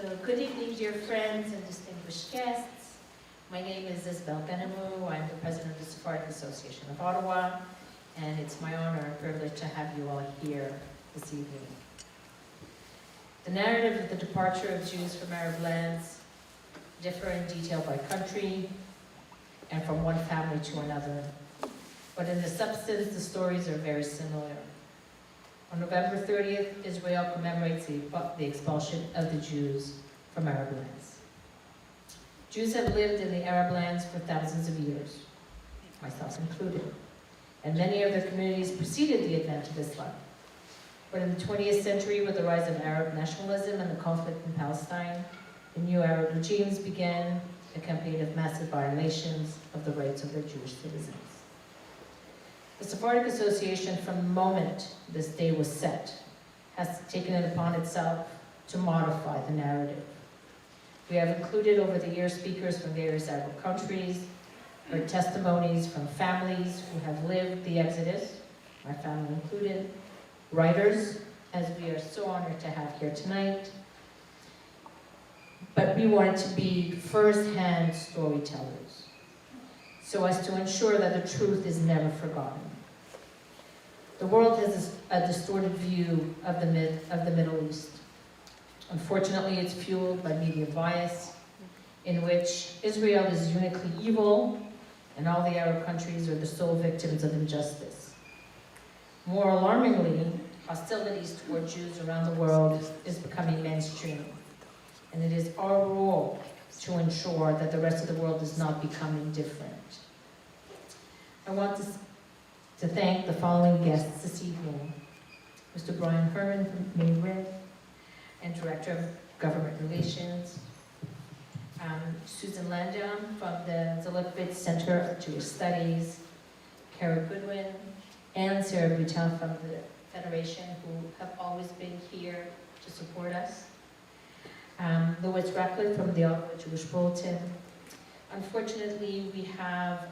So, good evening, dear friends and distinguished guests. My name is Isabelle Benhamou. I'm the president of the Sephardic Association of Ottawa, and it's my honor and privilege to have you all here this evening. The narrative of the departure of Jews from Arab lands differ in detail by country and from one family to another. But in the substance, the stories are very similar. On November 30th, Israel commemorates the expulsion of the Jews from Arab lands. Jews have lived in the Arab lands for thousands of years, myself included, and many of their communities preceded the advent of Islam. But in the 20th century, with the rise of Arab nationalism and the conflict in Palestine, the new Arab regimes began, accompanied of massive violations of the rights of their Jewish citizens. The Sephardic Association, from the moment this day was set, has taken it upon itself to modify the narrative. We have included over the years speakers from various Arab countries, heard testimonies from families who have lived the Exodus, my family included, writers, as we are so honored to have here tonight, but we wanted to be first-hand storytellers, so as to ensure that the truth is never forgotten. The world has a distorted view of the Middle East. Unfortunately, it's fueled by media bias, in which Israel is uniquely evil, and all the Arab countries are the sole victims of injustice. More alarmingly, hostilities toward Jews around the world is becoming mainstream, and it is our role to ensure that the rest of the world does not become indifferent. I want to thank the following guests this evening: Mr. Brian Herman from Mainred and Director of Government Relations, Susan Landau from the Zalewitz Center of Jewish Studies, Kara Goodwin, and Sarah Boutin from the Federation, who have always been here to support us, Louis Ratcliffe from the Ottawa Jewish Bulletin. Unfortunately, we have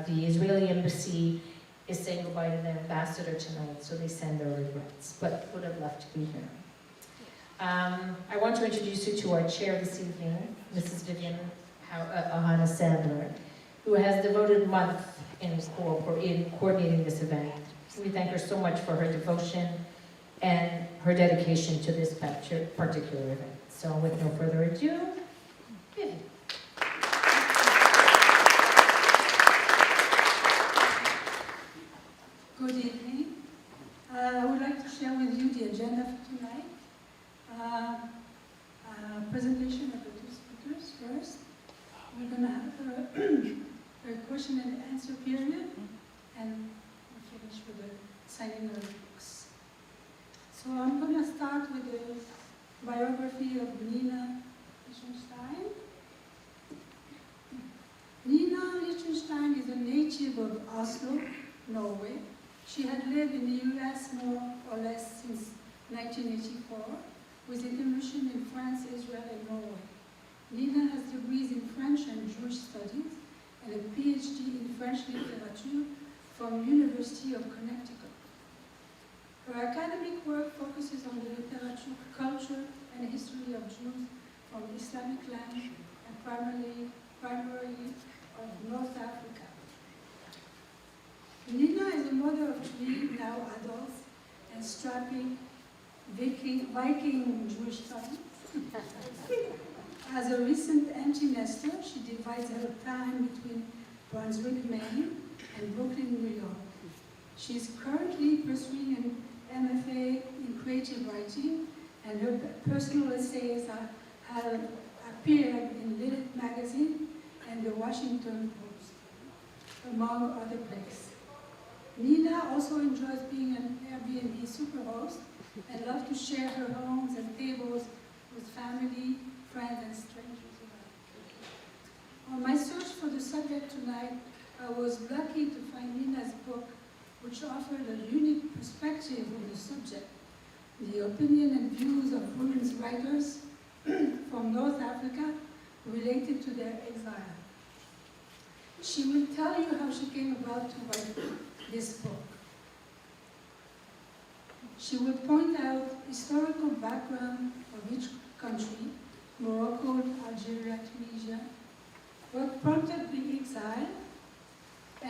the Israeli Embassy is saying goodbye to their ambassador tonight, so they send their regrets, but would have loved to be here. I want to introduce you to our chair this evening, Mrs. Viviane Ohana Sandler, who has devoted a month in coordinating this event. We thank her so much for her devotion and her dedication to this particular event. So with no further ado, Viviane. Good evening. I would like to share with you the agenda for tonight. Presentation of the two speakers first. We're going to have a question and answer period, and we'll finish with the signing of the books. So I'm going to start with the biography of Nina Lichtenstein. Nina Lichtenstein is a native of Oslo, Norway. She had lived in the US more or less since 1984, with immersion in France, Israel, and Norway. Nina has degrees in French and Jewish studies and a PhD in French literature from University of Connecticut. Her academic work focuses on the literature, culture, and history of Jews from Islamic lands and primarily of North Africa. Nina is a mother of three now adults and strapping Viking Jewish sons. As a recent empty nester, she divides her time between Brunswick, Maine, and Brooklyn, New York. She is currently pursuing an MFA in creative writing, and her personal essays have appeared in Lit magazine and the Washington Post, among other places. Nina also enjoys being an Airbnb superhost and loves to share her homes and tables with family, friends, and strangers alike. On my search for the subject tonight, I was lucky to find Nina's book, which offered a unique perspective on the subject, the opinion and views of women's writers from North Africa related to their exile. She will tell you how she came about to write this book. She will point out historical background of each country,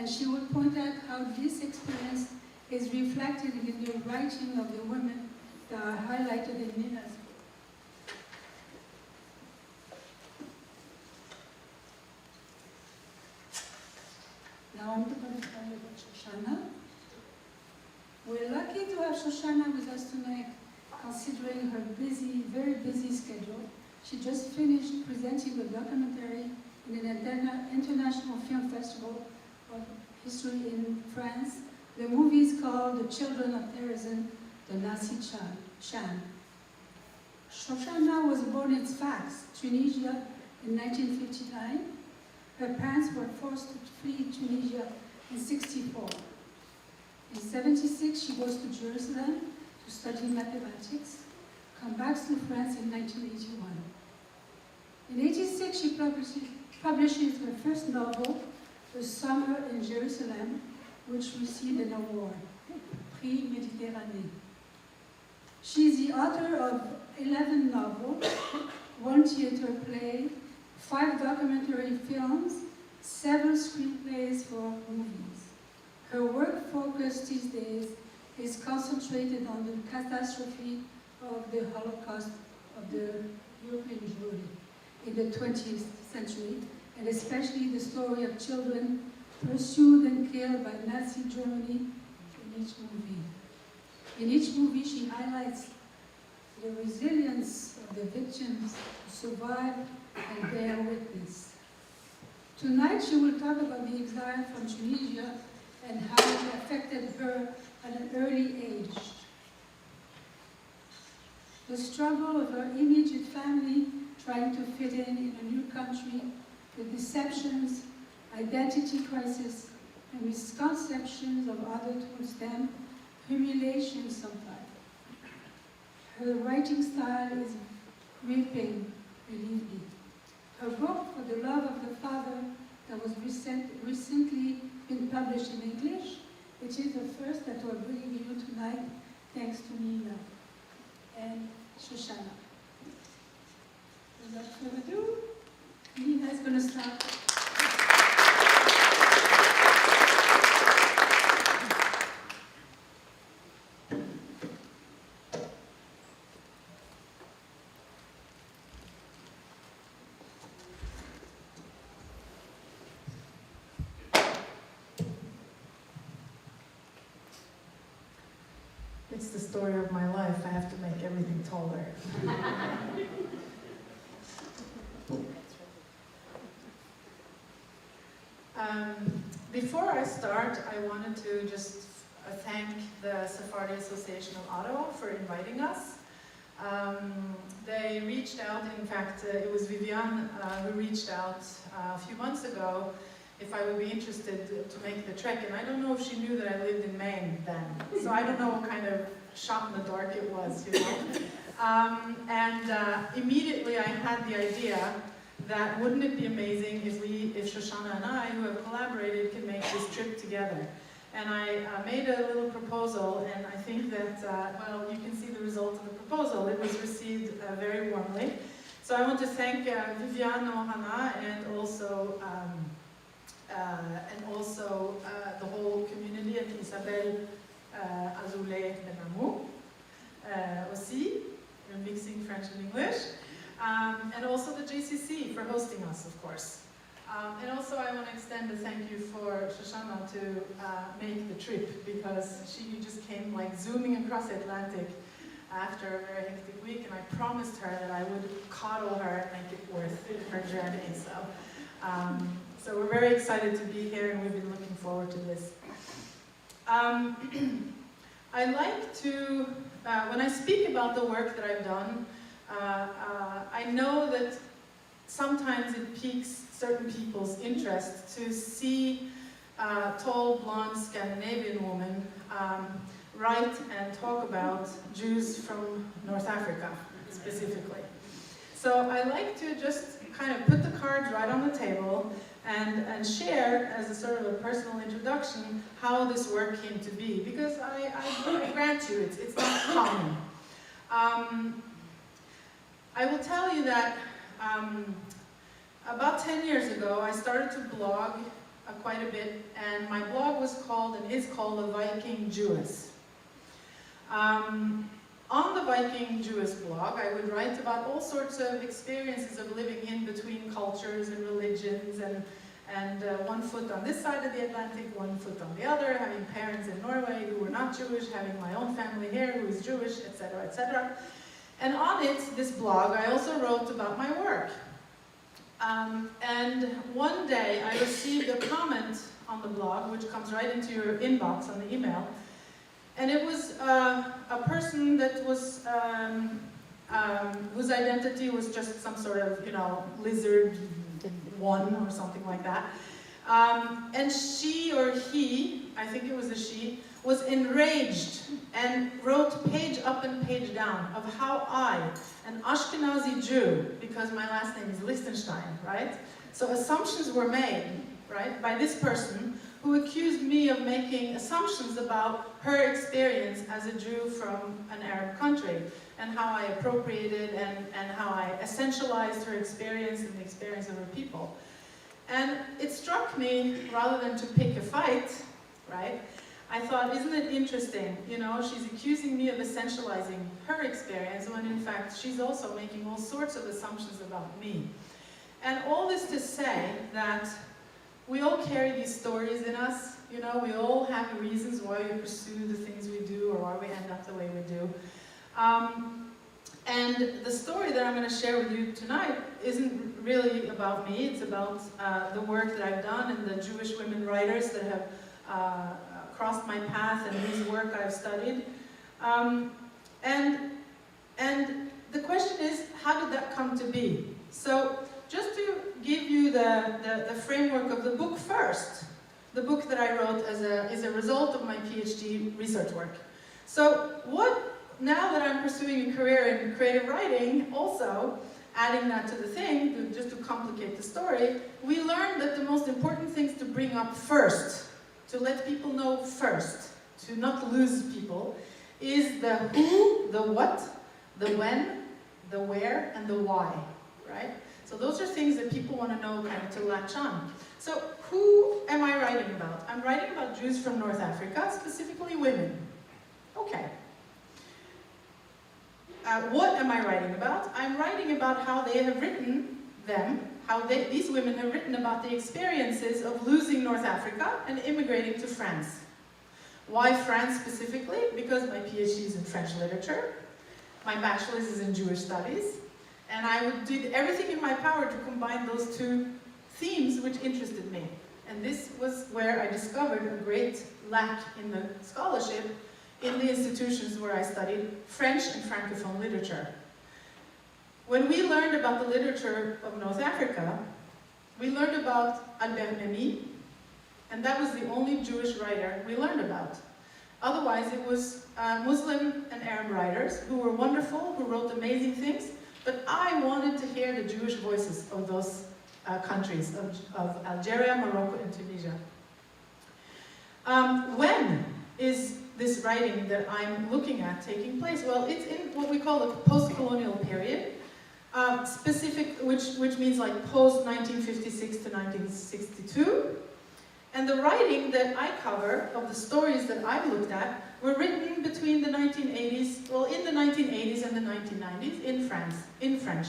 and she will point out how this experience is reflected in the writing of the women that are highlighted in Nina's book. Now I'm going to tell you about Chochana. We're lucky to have Chochana with us tonight, considering her busy, very busy schedule. She just finished presenting a documentary in an international film festival of history in France. The movie is called The Children of Terrorism, the Nazi Shan. Chochana was born in Sfax, Tunisia, in 1959. Her parents were forced to flee Tunisia in 1964. In 1976, she goes to Jerusalem to study mathematics, comes back to France in 1981. In 1986, she publishes her first novel, A Summer in Jerusalem, which received an award, Prix Méditerranée. She is the author of 11 novels, 1 theater play, 5 documentary films, 7 screenplays for movies. Her work focus these days is concentrated on the catastrophe of the Holocaust of the European Jewry in the 20th century, and especially the story of children pursued and killed by Nazi Germany in each movie. In each movie, she highlights the resilience of the victims to survive and bear witness. Tonight, she will talk about the exile from Tunisia and how it affected her at an early age. The struggle of her immediate family trying to fit in a new country, the deceptions, identity crisis, and misconceptions of others towards them, humiliation sometimes. Her writing style is gripping, believe me. Her book, For the Love of the Father, that was recently been published in English, it is the first that we're bringing you tonight, thanks to Nina and Chochana. Without further ado, Nina is going to start. It's the story of my life. I have to make everything taller. Before I start, I wanted to just thank the Sephardi Association of Ottawa for inviting us. They reached out, in fact, it was Viviane who reached out a few months ago if I would be interested to make the trek, and I don't know if she knew that I lived in Maine then, so I don't know what kind of shot in the dark it was, you know. Immediately I had the idea that wouldn't it be amazing if Chochana and I, who have collaborated, can make this trip together. And I made a little proposal, and I think that, well, you can see the result of the proposal. It was received very warmly. So I want to thank Viviane, Ohana, and also the whole community, and Isabelle, Benhamou, aussi, we're mixing French and English, and also the JCC for hosting us, of course. And also I want to extend a thank you for Chochana to make the trip, because she just came like zooming across the Atlantic after a very hectic week, and I promised her that I would coddle her and make it worth her journey. So we're very excited to be here, and we've been looking forward to this. I like to, when I speak about the work that I've done, I know that sometimes it piques certain people's interest to see a tall, blonde Scandinavian woman write and talk about Jews from North Africa, specifically. So I like to just kind of put the cards right on the table and share, as a sort of a personal introduction, how this work came to be, because I grant you, it's not common. I will tell you that about 10 years ago, I started to blog quite a bit, and my blog was called and is called The Viking Jewess. On the Viking Jewess blog, I would write about all sorts of experiences of living in between cultures and religions, and one foot on this side of the Atlantic, one foot on the other, having parents in Norway who were not Jewish, having my own family here who is Jewish, etc., etc. And on it, this blog, I also wrote about my work. And one day I received a comment on the blog, which comes right into your inbox on the email, and it was a person that was, whose identity was just some sort of, lizard one or something like that. And she or he, I think it was a she, was enraged and wrote page up and page down of how I, an Ashkenazi Jew, because my last name is Lichtenstein, right? So assumptions were made, right, by this person who accused me of making assumptions about her experience as a Jew from an Arab country, and how I appropriated and how I essentialized her experience and the experience of her people. And it struck me, rather than to pick a fight, right, I thought, isn't it interesting, she's accusing me of essentializing her experience when in fact she's also making all sorts of assumptions about me. And all this to say that we all carry these stories in us, we all have reasons why we pursue the things we do or why we end up the way we do. And the story that I'm going to share with you tonight isn't really about me, it's about the work that I've done and the Jewish women writers that have crossed my path and whose work I've studied. And the question is, how did that come to be? So just to give you the framework of the book first, the book that I wrote is a result of my PhD research work. So now that I'm pursuing a career in creative writing, also adding that to the thing, just to complicate the story, we learned that the most important things to bring up first, to let people know first, to not lose people, is the who, the what, the when, the where, and the why, right? So those are things that people want to know kind of to latch on. So who am I writing about? I'm writing about Jews from North Africa, specifically women. Okay. What am I writing about? I'm writing about how they have written these women have written about the experiences of losing North Africa and immigrating to France. Why France specifically? Because my PhD is in French literature, my bachelor's is in Jewish studies, and I did everything in my power to combine those two themes which interested me. And this was where I discovered a great lack in the scholarship in the institutions where I studied French and Francophone literature. When we learned about the literature of North Africa, we learned about Albert Memmi, and that was the only Jewish writer we learned about. Otherwise, it was Muslim and Arab writers who were wonderful, who wrote amazing things, but I wanted to hear the Jewish voices of those countries, of Algeria, Morocco, and Tunisia. When is this writing that I'm looking at taking place? Well, it's in what we call a post-colonial period, which means like post-1956 to 1962. And the writing that I cover, of the stories that I've looked at, were written between the 1980s, well, in the 1980s and the 1990s in France, in French.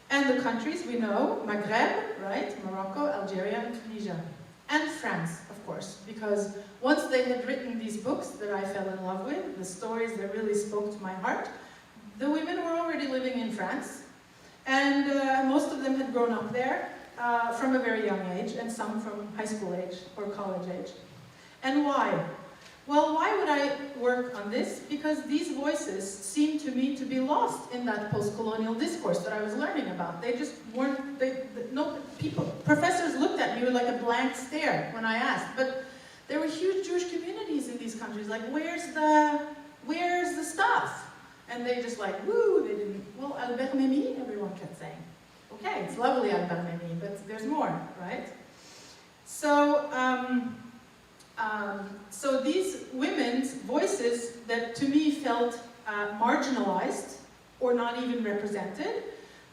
And the countries we know, Maghreb, right, Morocco, Algeria, and Tunisia. And France, of course, because once they had written these books that I fell in love with, the stories that really spoke to my heart, the women were already living in France, and most of them had grown up there from a very young age, and some from high school age or college age. And why? Well, why would I work on this? Because these voices seemed to me to be lost in that post-colonial discourse that I was learning about. They just weren't, professors looked at me with like a blank stare when I asked, but there were huge Jewish communities in these countries, like where's the stuff? And they just like, woo, they didn't, well, Albert Memmi, everyone kept saying. Okay, it's lovely Albert Memmi, but there's more, right? So, so these women's voices that to me felt marginalized or not even represented,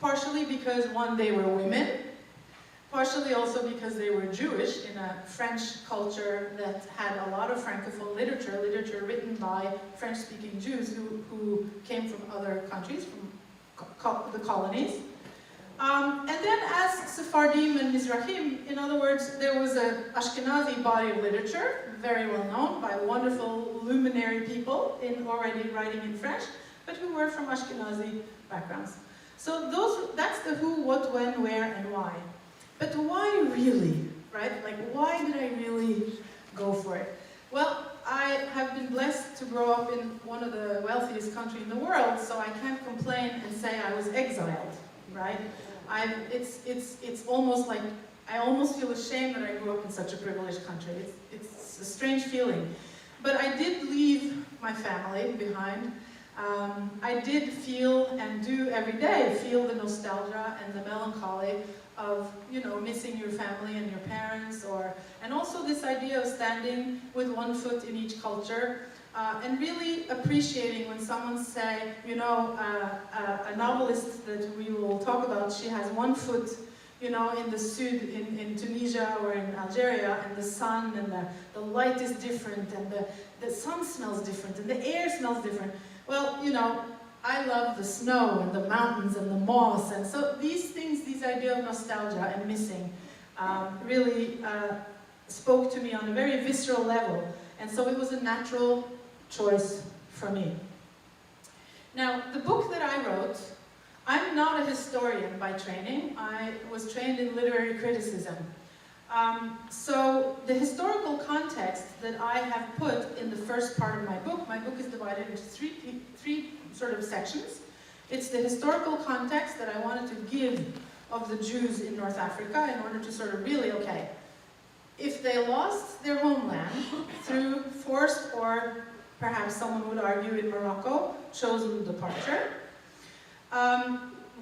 partially because one, they were women, partially also because they were Jewish in a French culture that had a lot of Francophone literature, literature written by French-speaking Jews who came from other countries, from the colonies. And then as Sephardim and Mizrahim, in other words, there was an Ashkenazi body of literature, very well known by wonderful luminary people already writing in French, but who were from Ashkenazi backgrounds. So that's the who, what, when, where, and why. But why really, right? Like, why did I really go for it? Well, I have been blessed to grow up in one of the wealthiest countries in the world, so I can't complain and say I was exiled, right? It's almost like, I almost feel ashamed that I grew up in such a privileged country. It's a strange feeling. But I did leave my family behind. I did feel, and do every day, feel the nostalgia and the melancholy of, you know, missing your family and your parents, and also this idea of standing with one foot in each culture, and really appreciating when someone say, you know, a novelist that we will talk about, she has one foot, you know, in the Sud, in Tunisia or in Algeria, and the sun and the light is different, and the sun smells different, and the air smells different. Well, you know, I love the snow and the mountains and the moss, and so these things, this idea of nostalgia and missing, really spoke to me on a very visceral level, and so it was a natural choice for me. Now, the book that I wrote, I'm not a historian by training. I was trained in literary criticism. So the historical context that I have put in the first part of my book is divided into three sort of sections. It's the historical context that I wanted to give of the Jews in North Africa in order to sort of really, okay, if they lost their homeland through forced, or perhaps someone would argue in Morocco, chosen departure,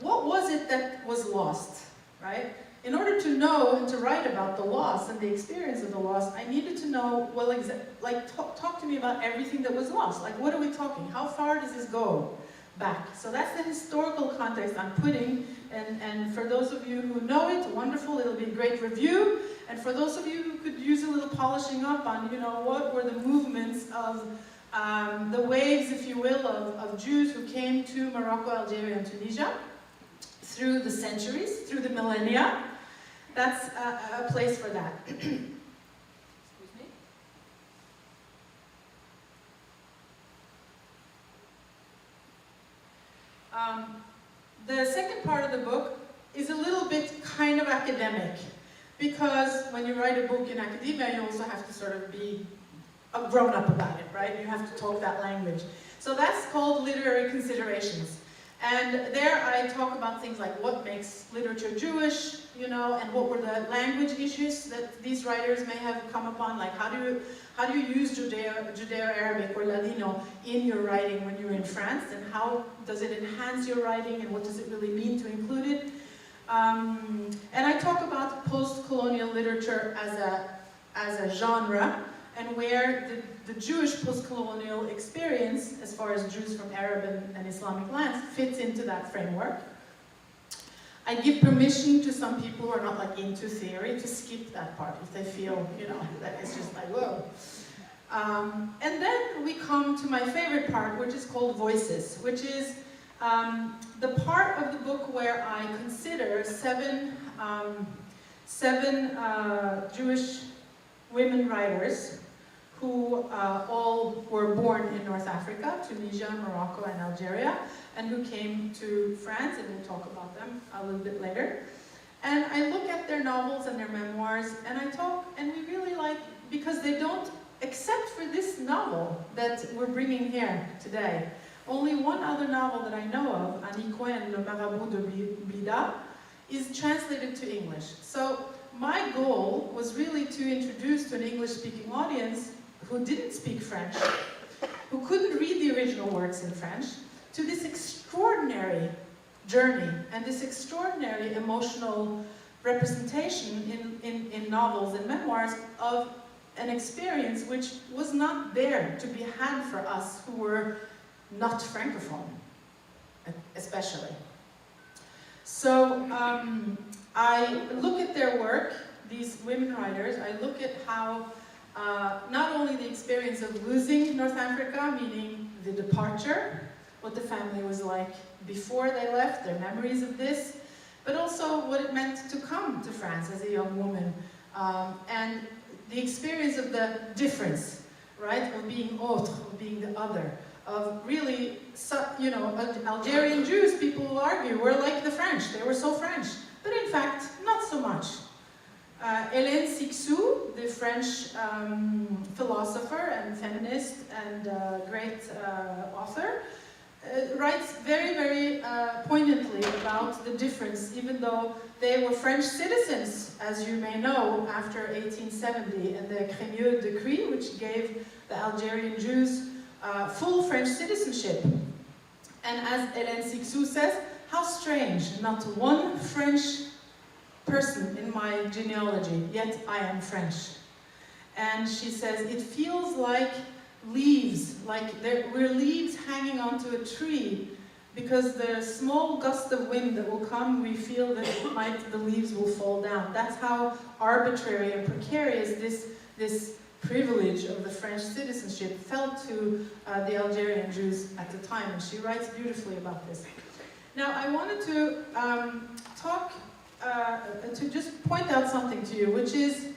what was it that was lost, right? In order to know and to write about the loss and the experience of the loss, I needed to know, well, talk to me about everything that was lost. Like, what are we talking? How far does this go back? So that's the historical context I'm putting, and for those of you who know it, wonderful, it'll be a great review. And for those of you who could use a little polishing up on, you know, what were the movements of the waves, if you will, of Jews who came to Morocco, Algeria, and Tunisia through the centuries, through the millennia. That's a place for that. Excuse me. The second part of the book is a little bit kind of academic, because when you write a book in academia, you also have to sort of be a grown-up about it, right? You have to talk that language. So that's called literary considerations. And there I talk about things like what makes literature Jewish, you know, and what were the language issues that these writers may have come upon, like how do you use Judeo-Arabic or Ladino in your writing when you're in France, and how does it enhance your writing, and what does it really mean to include it? And I talk about post-colonial literature as a genre, and where the Jewish post-colonial experience, as far as Jews from Arab and Islamic lands, fits into that framework. I give permission to some people who are not like into theory to skip that part if they feel, you know, that it's just like, whoa. And then we come to my favorite part, which is called Voices, which is the part of the book where I consider seven Jewish women writers who all were born in North Africa, Tunisia, Morocco, and Algeria, and who came to France, and we'll talk about them a little bit later. And I look at their novels and their memoirs, and I talk, and we really like, because they don't, except for this novel that we're bringing here today, only one other novel that I know of, Aniquen, Le Marabout de Blida, is translated to English. So my goal was really to introduce to an English-speaking audience who didn't speak French, who couldn't read the original works in French, to this extraordinary journey and this extraordinary emotional representation in novels and memoirs of an experience which was not there to be had for us who were not Francophone, especially. So I look at their work, these women writers, I look at how not only the experience of losing North Africa, meaning the departure, what the family was like before they left, their memories of this, but also what it meant to come to France as a young woman, and the experience of the difference, right, of being autre, of being the other, of really, you know, Algerian Jews, people will argue, were like the French, they were so French, but in fact, not so much. Hélène Cixous, the French philosopher and feminist and great author, writes very, very poignantly about the difference, even though they were French citizens, as you may know, after 1870, and the Crémieux Decree, which gave the Algerian Jews full French citizenship. And as Hélène Cixous says, how strange, not one French person in my genealogy, yet I am French. And she says, it feels like leaves, like we're leaves hanging onto a tree, because the small gust of wind that will come, we feel that the leaves will fall down. That's how arbitrary and precarious this privilege of the French citizenship felt to the Algerian Jews at the time, and she writes beautifully about this. Now, I wanted to to just point out something to you, which is,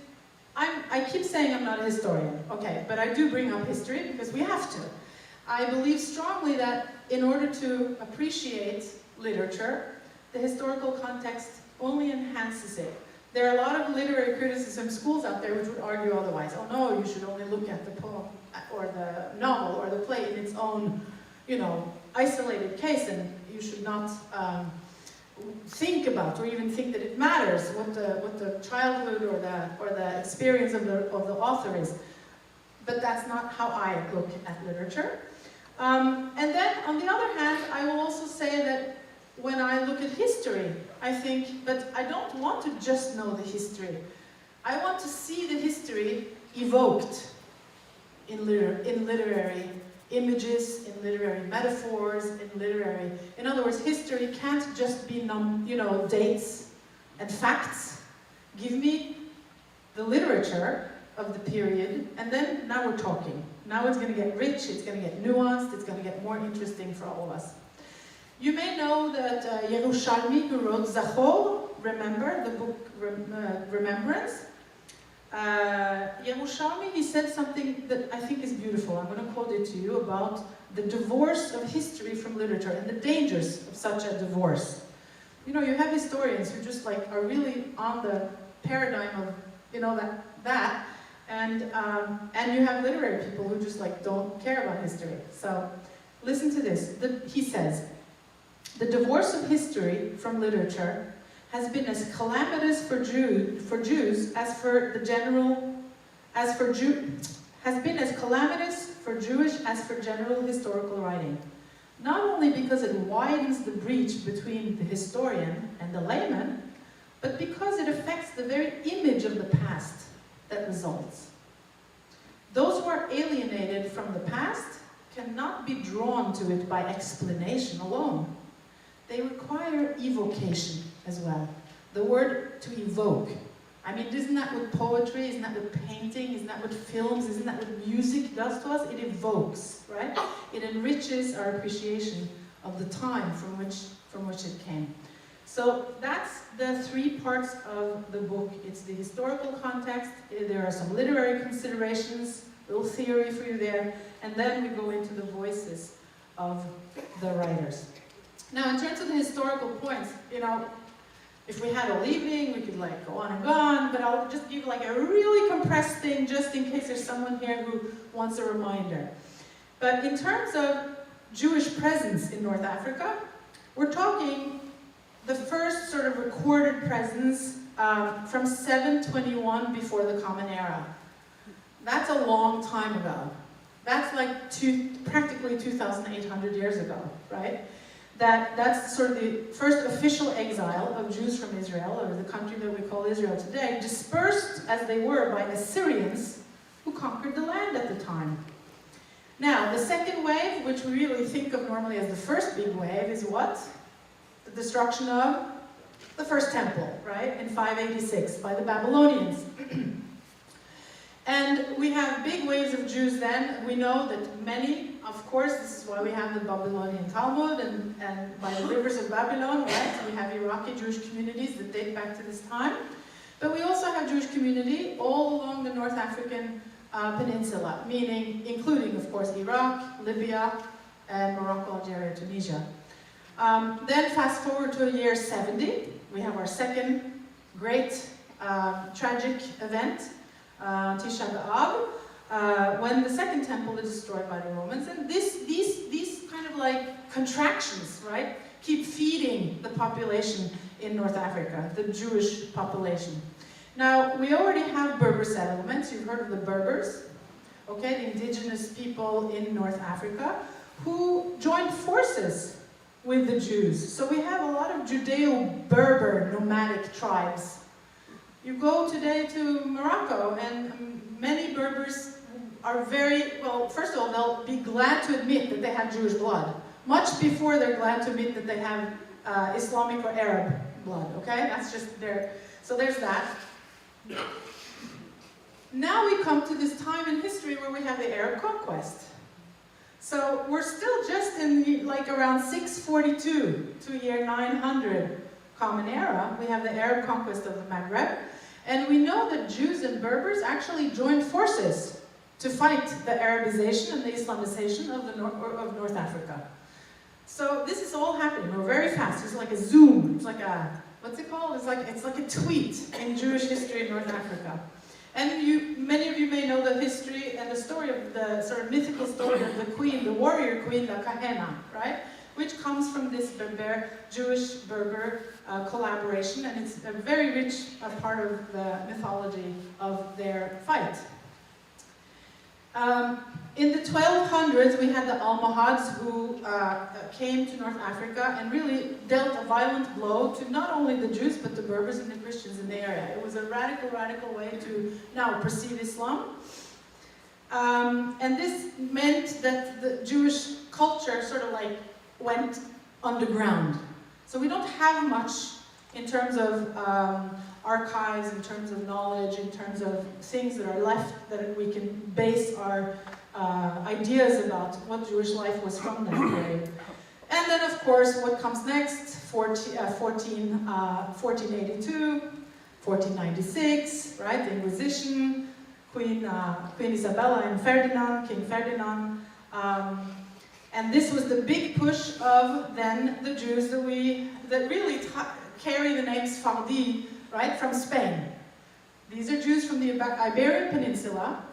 I keep saying I'm not a historian, okay, but I do bring up history because we have to. I believe strongly that in order to appreciate literature, the historical context only enhances it. There are a lot of literary criticism schools out there which would argue otherwise. Oh no, you should only look at the poem or the novel or the play in its own, you know, isolated case, and you should not think about or even think that it matters what the childhood or the experience of the author is. But that's not how I look at literature. And then, on the other hand, I will also say that when I look at history, I think, but I don't want to just know the history. I want to see the history evoked in literary images, in literary metaphors, in other words, history can't just be dates and facts. Give me the literature of the period, and then now we're talking. Now it's going to get rich, it's going to get nuanced, it's going to get more interesting for all of us. You may know that Yerushalmi, who wrote Zachor, remember, the book Remembrance. Yerushalmi, he said something that I think is beautiful. I'm going to quote it to you about the divorce of history from literature and the dangers of such a divorce. You know, you have historians who just like are really on the paradigm of, you know, that and you have literary people who just like don't care about history. So listen to this. He says, the divorce of history from literature has been as calamitous for Jews as for the general, has been as calamitous for Jewish as for general historical writing. Not only because it widens the breach between the historian and the layman, but because it affects the very image of the past that results. Those who are alienated from the past cannot be drawn to it by explanation alone. They require evocation as well. The word to evoke. I mean, isn't that what poetry, isn't that what painting, isn't that what films, isn't that what music does to us? It evokes, right? It enriches our appreciation of the time from which it came. So that's the three parts of the book. It's the historical context, there are some literary considerations, little theory for you there, and then we go into the voices of the writers. Now, in terms of the historical points, you know, if we had all evening, we could like go on and go on, but I'll just give like a really compressed thing just in case there's someone here who wants a reminder. But in terms of Jewish presence in North Africa, we're talking the first sort of recorded presence from 721 before the Common Era. That's a long time ago. That's like practically 2,800 years ago, right? That's sort of the first official exile of Jews from Israel, or the country that we call Israel today, dispersed as they were by Assyrians who conquered the land at the time. Now, the second wave, which we really think of normally as the first big wave, is what? The destruction of the first temple, right, in 586 by the Babylonians. And we have big waves of Jews then. We know that many, of course, this is why we have the Babylonian Talmud, and by the rivers of Babylon, right, we have Iraqi Jewish communities that date back to this time. But we also have Jewish community all along the North African peninsula, meaning, including, of course, Iraq, Libya, and Morocco, Algeria, Tunisia. Then fast forward to the year 70, we have our second great tragic event, Tisha B'Av, when the second temple is destroyed by the Romans. And these kind of like contractions, right, keep feeding the population in North Africa, the Jewish population. Now, we already have Berber settlements. You've heard of the Berbers, okay, the indigenous people in North Africa, who joined forces with the Jews. So we have a lot of Judeo-Berber nomadic tribes. You go today to Morocco, and many Berbers are very, well, first of all, they'll be glad to admit that they have Jewish blood, much before they're glad to admit that they have Islamic or Arab blood, okay? That's just their, so there's that. Now we come to this time in history where we have the Arab conquest. So we're still just in like around 642 to year 900 Common Era. We have the Arab conquest of the Maghreb. And we know that Jews and Berbers actually joined forces to fight the Arabization and the Islamization of North Africa. So this is all happening. We're very fast. It's like a zoom. It's like a, what's it called? It's like a tweet in Jewish history in North Africa. And many of you may know the history and the story of the sort of mythical story of the queen, the warrior queen, the Chochana, right? Which comes from this Jewish-Berber collaboration, and it's a very rich part of the mythology of their fight. In the 1200s, we had the Almohads who came to North Africa and really dealt a violent blow to not only the Jews, but the Berbers and the Christians in the area. It was a radical way to now perceive Islam. And this meant that the Jewish culture sort of like went underground. So we don't have much in terms of archives, in terms of knowledge, in terms of things that are left that we can base our ideas about what Jewish life was from that period. And then, of course, what comes next, 1482, 1496, right, the Inquisition, Queen Isabelle and Ferdinand, King Ferdinand. And this was the big push of then the Jews that really carry the name Sephardi, right, from Spain. These are Jews from the Iberian Peninsula.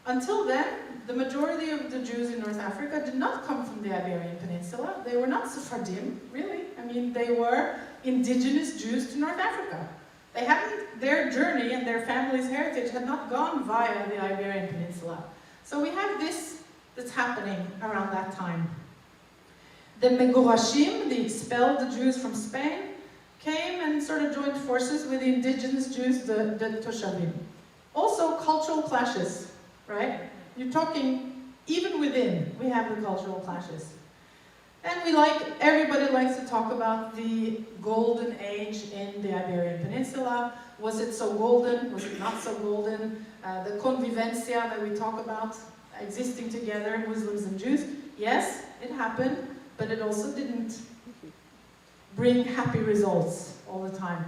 Until then, the majority of the Jews in North Africa did not come from the Iberian Peninsula. They were not Sephardim, really. I mean, they were indigenous Jews to North Africa. They hadn't, their journey and their family's heritage had not gone via the Iberian Peninsula. So we have this that's happening around that time. The Megorashim, the expelled Jews from Spain, came and sort of joined forces with the indigenous Jews, the Toshavim. Also cultural clashes, right? You're talking, even within, we have the cultural clashes. And everybody likes to talk about the golden age in the Iberian Peninsula. Was it so golden? Was it not so golden? The convivencia that we talk about, existing together, Muslims and Jews. Yes, it happened, but it also didn't bring happy results all the time.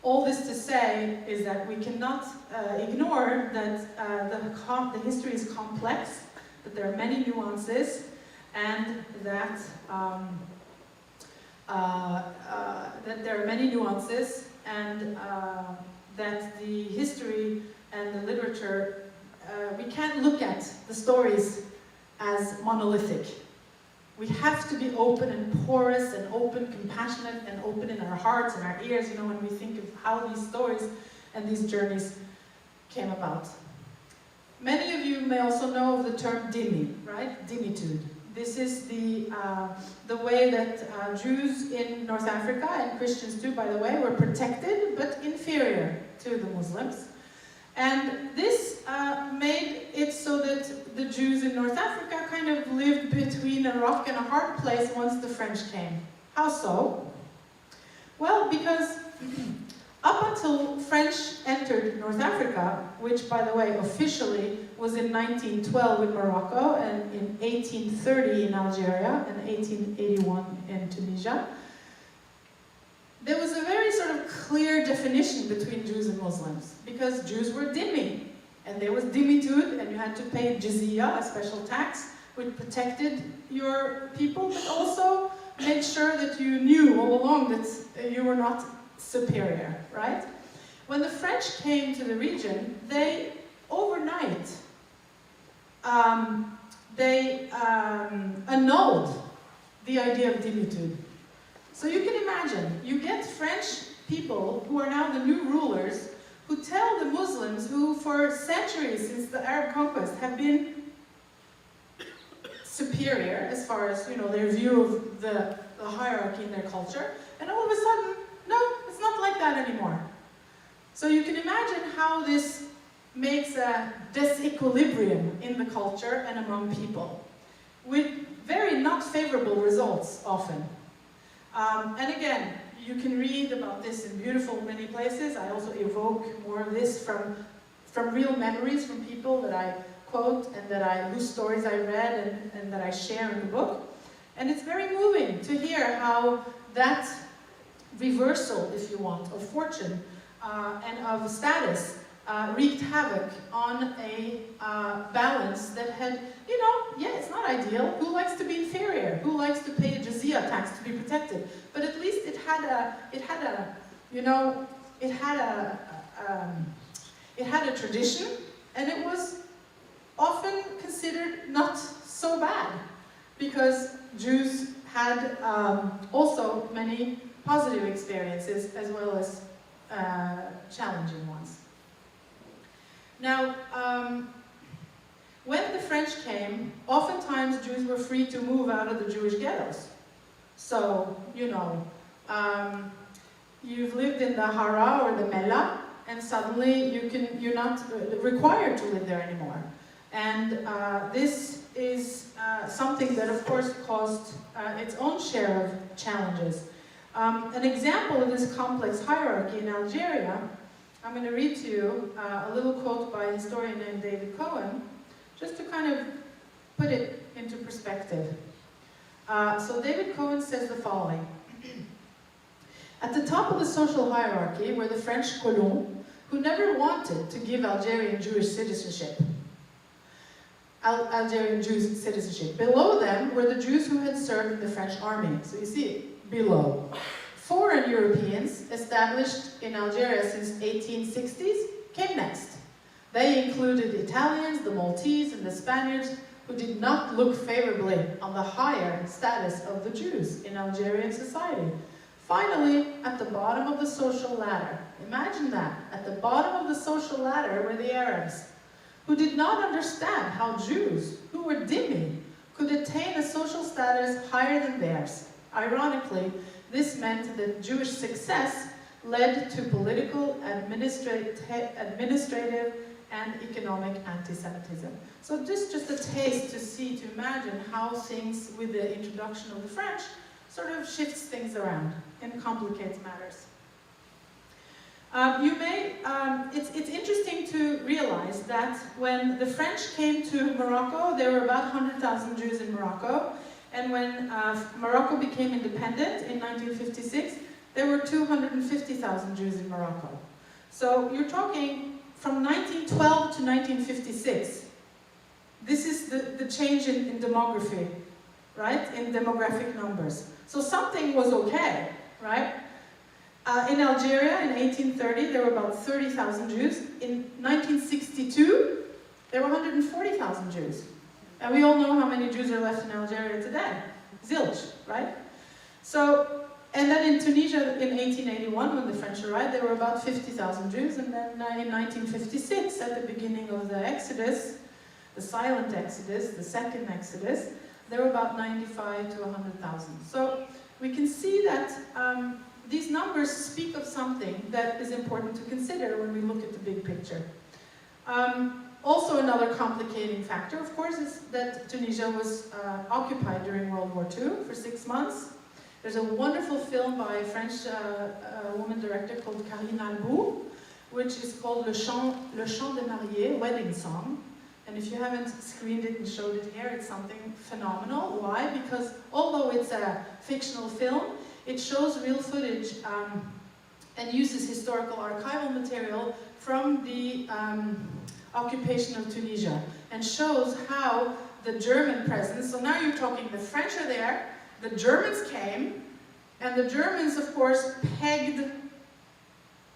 All this to say is that we cannot ignore that the history is complex, that there are many nuances, and that that the history and the literature, we can't look at the stories as monolithic. We have to be open and porous and open, compassionate, and open in our hearts and our ears, you know, when we think of how these stories and these journeys came about. Many of you may also know of the term dhimmi, right? Dhimmitude. This is the way that Jews in North Africa, and Christians too, by the way, were protected but inferior to the Muslims. And this made it so that the Jews in North Africa kind of lived between a rock and a hard place once the French came. How so? Well, because until French entered North Africa, which, by the way, officially was in 1912 in Morocco, and in 1830 in Algeria, and 1881 in Tunisia, there was a very sort of clear definition between Jews and Muslims, because Jews were dhimmi, and there was dhimmitud, and you had to pay jizya, a special tax, which protected your people, but also made sure that you knew all along that you were not superior, right? When the French came to the region, they overnight annulled the idea of dhimmitud. So you can imagine, you get French people who are now the new rulers, who tell the Muslims, who for centuries since the Arab conquest have been superior as far as, you know, their view of the hierarchy in their culture, and all of a sudden, no, it's not like that anymore. So you can imagine how this makes a disequilibrium in the culture and among people, with very not favorable results often. And again, you can read about this in beautiful many places. I also evoke more of this from real memories from people that I quote and whose stories I read and that I share in the book. And it's very moving to hear how that reversal, if you want, of fortune and of status wreaked havoc on a balance that had, you know, yeah, it's not ideal. Who likes to be inferior? Who likes to pay a jizya tax to be protected? But at least it had a tradition, and it was often considered not so bad, because Jews had also many positive experiences as well as challenging ones. Now, when the French came, oftentimes Jews were free to move out of the Jewish ghettos. So, you know, you've lived in the Hara or the Mela, and suddenly you're not required to live there anymore. And this is something that, of course, caused its own share of challenges. An example of this complex hierarchy in Algeria, I'm going to read to you a little quote by a historian named David Cohen, just to kind of put it into perspective. So David Cohen says the following. At the top of the social hierarchy were the French colons, who never wanted to give Algerian Jewish citizenship. Algerian Jews citizenship. Below them were the Jews who had served in the French army. So you see, below. Foreign Europeans, established in Algeria since 1860s, came next. They included Italians, the Maltese, and the Spaniards, who did not look favorably on the higher status of the Jews in Algerian society. Finally, at the bottom of the social ladder, imagine that, at the bottom of the social ladder were the Arabs, who did not understand how Jews, who were dhimmi, could attain a social status higher than theirs. Ironically, this meant that Jewish success led to political, administrative, and economic anti-Semitism. So this is just a taste to imagine how things, with the introduction of the French, sort of shifts things around and complicates matters. It's interesting to realize that when the French came to Morocco, there were about 100,000 Jews in Morocco, and when Morocco became independent in 1956, there were 250,000 Jews in Morocco. So you're talking from 1912 to 1956. This is the change in demography, right? In demographic numbers. So something was okay, right? In Algeria in 1830, there were about 30,000 Jews. In 1962, there were 140,000 Jews. And we all know how many Jews are left in Algeria today. Zilch, right? So, and then in Tunisia in 1881, when the French arrived, there were about 50,000 Jews. And then in 1956, at the beginning of the Exodus, the silent Exodus, the second Exodus, there were about 95 to 100,000. So we can see that these numbers speak of something that is important to consider when we look at the big picture. Also, another complicating factor, of course, is that Tunisia was occupied during World War II for 6 months. There's a wonderful film by a French woman director called Boug, which is called Le Chant des Mariés, Wedding Song. And if you haven't screened it and showed it here, it's something phenomenal. Why? Because although it's a fictional film, it shows real footage and uses historical archival material from the occupation of Tunisia, and shows how the German presence, so now you're talking the French are there, the Germans came, and the Germans, of course, pegged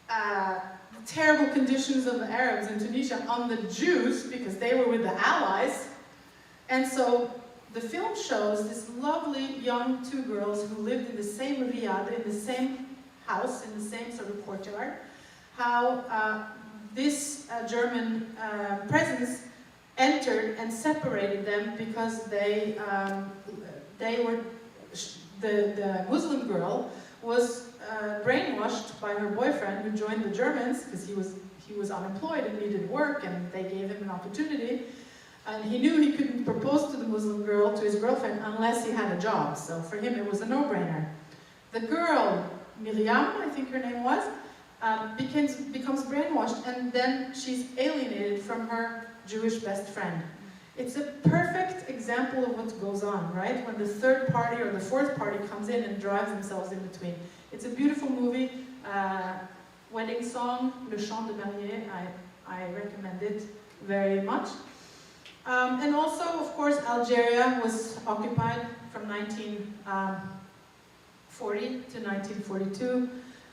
the terrible conditions of the Arabs in Tunisia on the Jews, because they were with the Allies. And so the film shows this lovely young two girls who lived in the same riad, in the same house, in the same sort of courtyard, how this German presence entered and separated them because they were, the Muslim girl was brainwashed by her boyfriend who joined the Germans because he was unemployed and needed work, and they gave him an opportunity. And he knew he couldn't propose to the Muslim girl, to his girlfriend, unless he had a job. So for him, it was a no-brainer. The girl, Miriam, I think her name was, becomes brainwashed, and then she's alienated from her Jewish best friend. It's a perfect example of what goes on, right? When the third party or the fourth party comes in and drives themselves in between. It's a beautiful movie, wedding song, Le Chant des Mariés. I recommend it very much. And also, of course, Algeria was occupied from 1940 to 1942.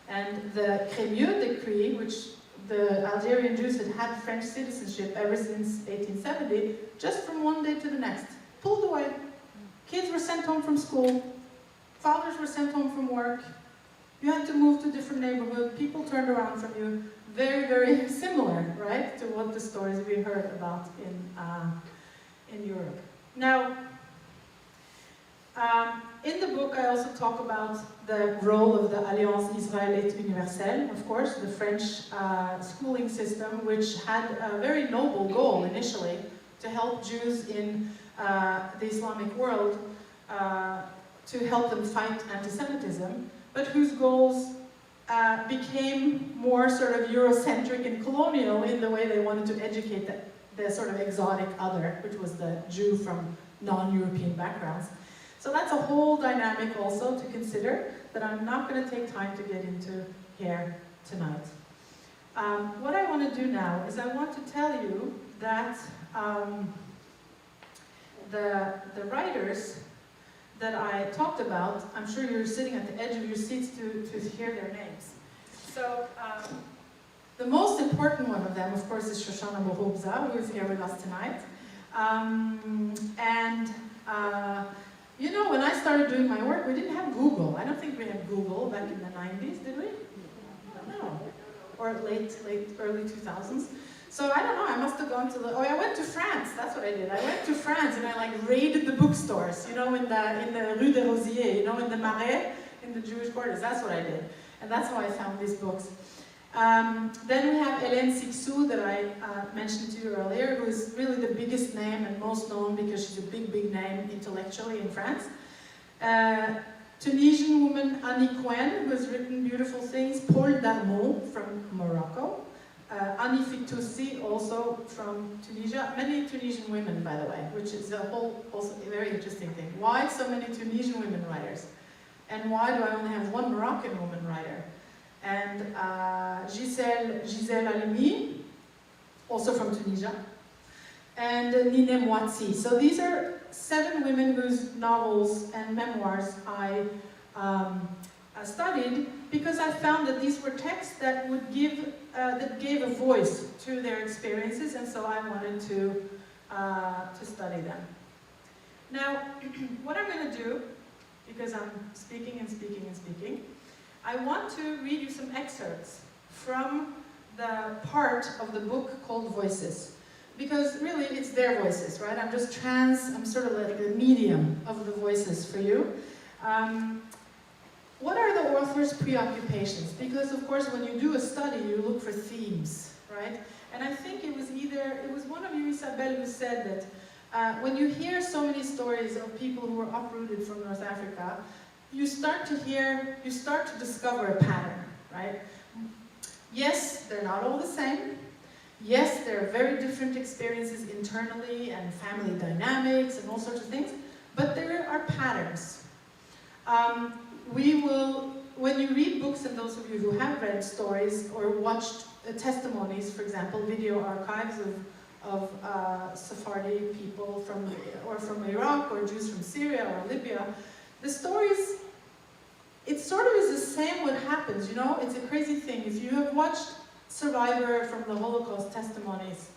And the Crémieux Decree, which the Algerian Jews had had French citizenship ever since 1870, just from one day to the next, pulled away. Kids were sent home from school, fathers were sent home from work, you had to move to a different neighborhood, people turned around from you. Very, very similar, right, to what the stories we heard about in Europe. Now, in the book, I also talk about the role of the Alliance Israélite Universelle, of course, the French schooling system, which had a very noble goal initially to help Jews in the Islamic world, to help them fight anti-Semitism, but whose goals became more sort of Eurocentric and colonial in the way they wanted to educate the sort of exotic other, which was the Jew from non-European backgrounds. So that's a whole dynamic also to consider that I'm not going to take time to get into here tonight. What I want to do now is I want to tell you that the writers that I talked about, I'm sure you're sitting at the edge of your seats to hear their names. So the most important one of them, of course, is Chochana Boukhobza, who is here with us tonight. You know, when I started doing my work, we didn't have Google. I don't think we had Google back in the 90s, did we? No. Or early 2000s. So I don't know, I must have gone to I went to France, that's what I did. I went to France and I like raided the bookstores, you know, in the Rue des Rosiers, you know, in the Marais, in the Jewish quarters, that's what I did. And that's how I found these books. Then we have Hélène Sixou that I mentioned to you earlier, who is really the biggest name and most known because she's a big, big name intellectually in France. Tunisian woman Annie Cohen, who has written beautiful things. Paul Darmon from Morocco. Annie Fitoussi, also from Tunisia. Many Tunisian women, by the way, which is also a very interesting thing. Why so many Tunisian women writers? And why do I only have one Moroccan woman writer? And Gisèle Halimi, also from Tunisia, and Nine Moatsi. So these are 7 women whose novels and memoirs I studied because I found that these were texts that would that gave a voice to their experiences, and so I wanted to study them. Now, what I'm going to do, because I'm speaking and speaking and speaking, I want to read you some excerpts from the part of the book called Voices. Because really, it's their voices, right? I'm sort of like the medium of the voices for you. What are the author's preoccupations? Because of course, when you do a study, you look for themes, right? And I think it was one of you, Isabelle, who said that when you hear so many stories of people who were uprooted from North Africa, you start to discover a pattern, right? Yes, they're not all the same. Yes, there are very different experiences internally and family dynamics and all sorts of things, but there are patterns. When you read books, and those of you who have read stories or watched testimonies, for example, video archives of Sephardi people from Iraq, or Jews from Syria or Libya, the stories, it sort of is the same what happens, you know? It's a crazy thing. If you have watched Survivor from the Holocaust testimonies,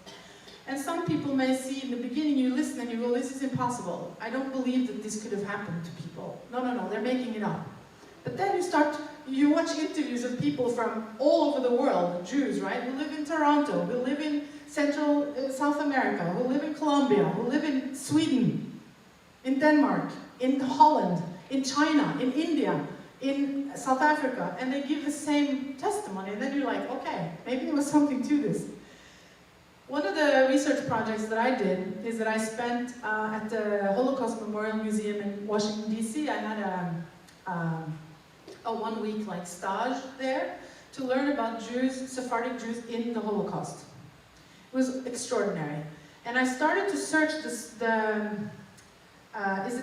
and some people may see in the beginning, you listen and you go, this is impossible. I don't believe that this could have happened to people. No, they're making it up. But then you watch interviews of people from all over the world, Jews, right, who live in Toronto, who live in South America, who live in Colombia, who live in Sweden, in Denmark, in Holland, in China, in India, in South Africa, and they give the same testimony, and then you're like, okay, maybe there was something to this. One of the research projects that I did is that I spent at the Holocaust Memorial Museum in Washington, D.C. I had a one-week stage there to learn about Sephardic Jews in the Holocaust. It was extraordinary. And I started to search is it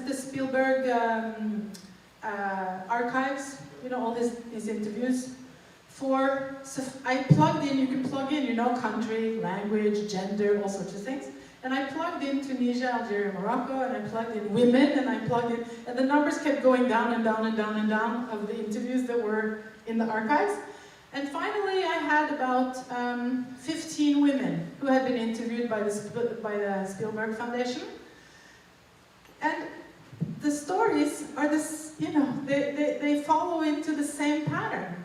the Spielberg archives, you know, all his interviews. I plugged in, you can plug in, you know, country, language, gender, all sorts of things. And I plugged in Tunisia, Algeria, Morocco, and I plugged in women, and I plugged in, and the numbers kept going down and down and down and down of the interviews that were in the archives. And finally, I had about 15 women who had been interviewed by the Spielberg Foundation. And the stories are this, you know, they follow into the same pattern.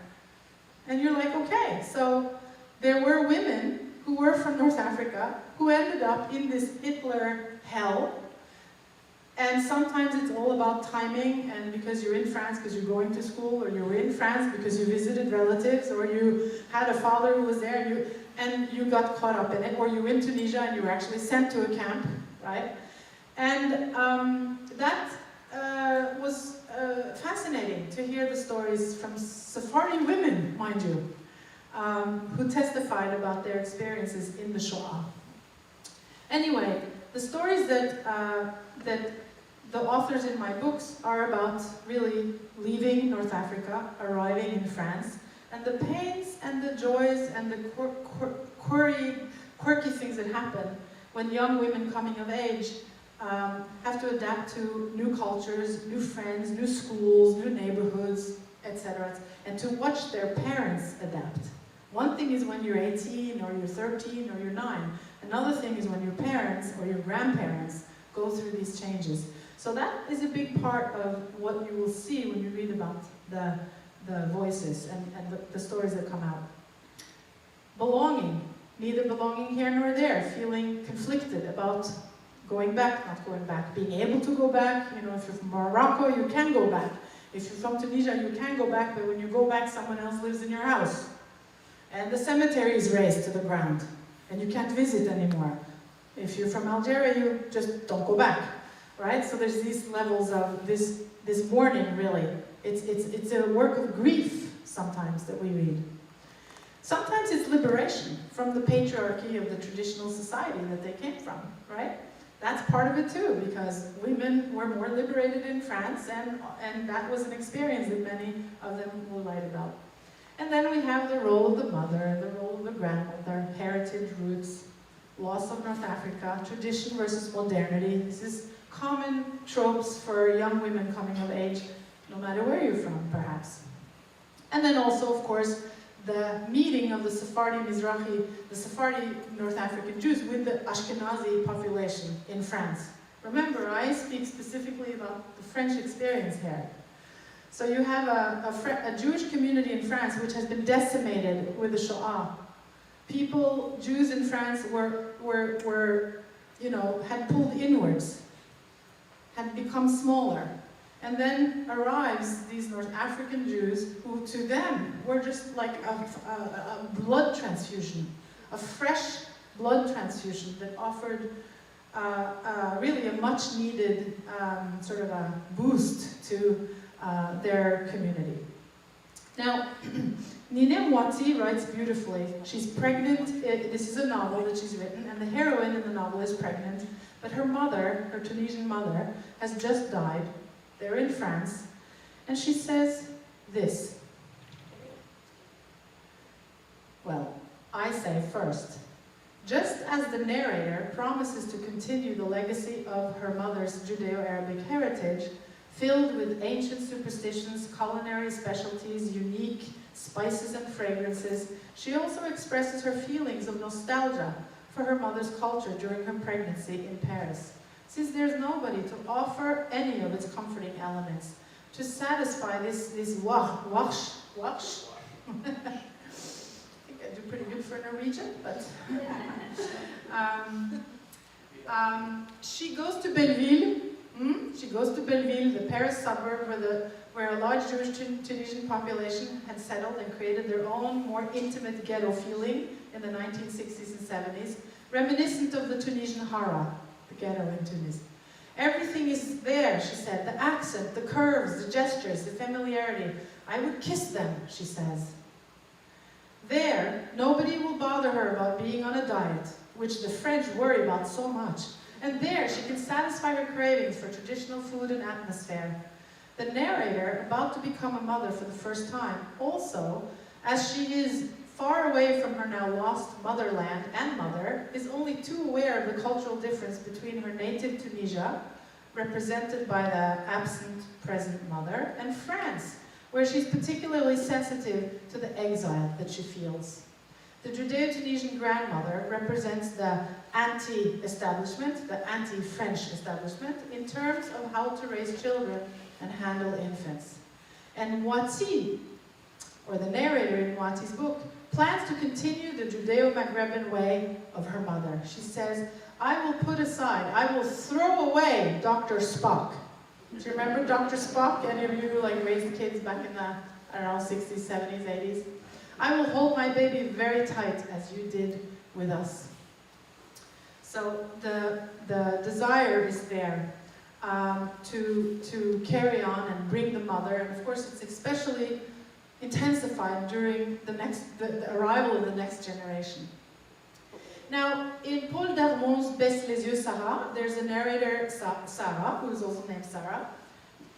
And you're like, okay, so there were women who were from North Africa who ended up in this Hitler hell. And sometimes it's all about timing, and because you're in France because you're going to school, or you're in France because you visited relatives, or you had a father who was there and you got caught up in it, or you were in Tunisia and you were actually sent to a camp, right? And that was fascinating to hear the stories from Sephardi women, mind you, who testified about their experiences in the Shoah. Anyway, the stories that the authors in my books are about really leaving North Africa, arriving in France, and the pains and the joys and the quirky things that happen when young women coming of age have to adapt to new cultures, new friends, new schools, new neighborhoods, etc., and to watch their parents adapt. One thing is when you're 18 or you're 13 or you're 9. Another thing is when your parents or your grandparents go through these changes. So that is a big part of what you will see when you read about the voices and the stories that come out. Belonging. Neither belonging here nor there. Feeling conflicted about going back, not going back. Being able to go back. You know, if you're from Morocco, you can go back. If you're from Tunisia, you can go back, but when you go back, someone else lives in your house. And the cemetery is razed to the ground, and you can't visit anymore. If you're from Algeria, you just don't go back, right? So there's these levels of this mourning, really. It's a work of grief, sometimes, that we read. Sometimes it's liberation from the patriarchy of the traditional society that they came from, right? That's part of it too, because women were more liberated in France, and that was an experience that many of them will write about. And then we have the role of the mother, the role of the grandmother, heritage, roots, loss of North Africa, tradition versus modernity. This is common tropes for young women coming of age, no matter where you're from, perhaps. And then also, of course, the meeting of the Sephardi Mizrahi, the Sephardi North African Jews with the Ashkenazi population in France. Remember, I speak specifically about the French experience here. So you have a Jewish community in France which has been decimated with the Shoah. Jews in France were, you know, had pulled inwards, had become smaller. And then arrives these North African Jews who to them were just like a blood transfusion, a fresh blood transfusion that offered really a much needed sort of a boost to their community. Now, Nina Moiti writes beautifully. She's pregnant. This is a novel that she's written, and the heroine in the novel is pregnant, but her mother, her Tunisian mother, has just died. They're in France, and she says this. Well, I say first, just as the narrator promises to continue the legacy of her mother's Judeo-Arabic heritage, filled with ancient superstitions, culinary specialties, unique spices and fragrances, she also expresses her feelings of nostalgia for her mother's culture during her pregnancy in Paris. Since there's nobody to offer any of its comforting elements, to satisfy this wash. I do pretty good for Norwegian, but she goes to Belleville. She goes to Belleville, the Paris suburb where a large Jewish Tunisian population had settled and created their own more intimate ghetto feeling in the 1960s and 70s, reminiscent of the Tunisian Hara, the ghetto in Tunis. Everything is there, she said, the accent, the curves, the gestures, the familiarity. I would kiss them, she says. There, nobody will bother her about being on a diet, which the French worry about so much. And there, she can satisfy her cravings for traditional food and atmosphere. The narrator, about to become a mother for the first time, also, as she is far away from her now lost motherland and mother, is only too aware of the cultural difference between her native Tunisia, represented by the absent present mother, and France, where she's particularly sensitive to the exile that she feels. The Judeo-Tunisian grandmother represents the anti-establishment, the anti-French establishment, in terms of how to raise children and handle infants. And Moiti, or the narrator in Moiti's book, plans to continue the Judeo-Maghreban way of her mother. She says, I will put aside, I will throw away Dr. Spock. Do you remember Dr. Spock? Any of you who raised kids back in the, I don't know, 60s, 70s, 80s? I will hold my baby very tight as you did with us. So the desire is there to carry on and bring the mother, and of course it's especially intensified during the arrival of the next generation. Now, in Paul Darmon's Baisse les yeux, Sarah, there's a narrator, Sarah, who is also named Sarah,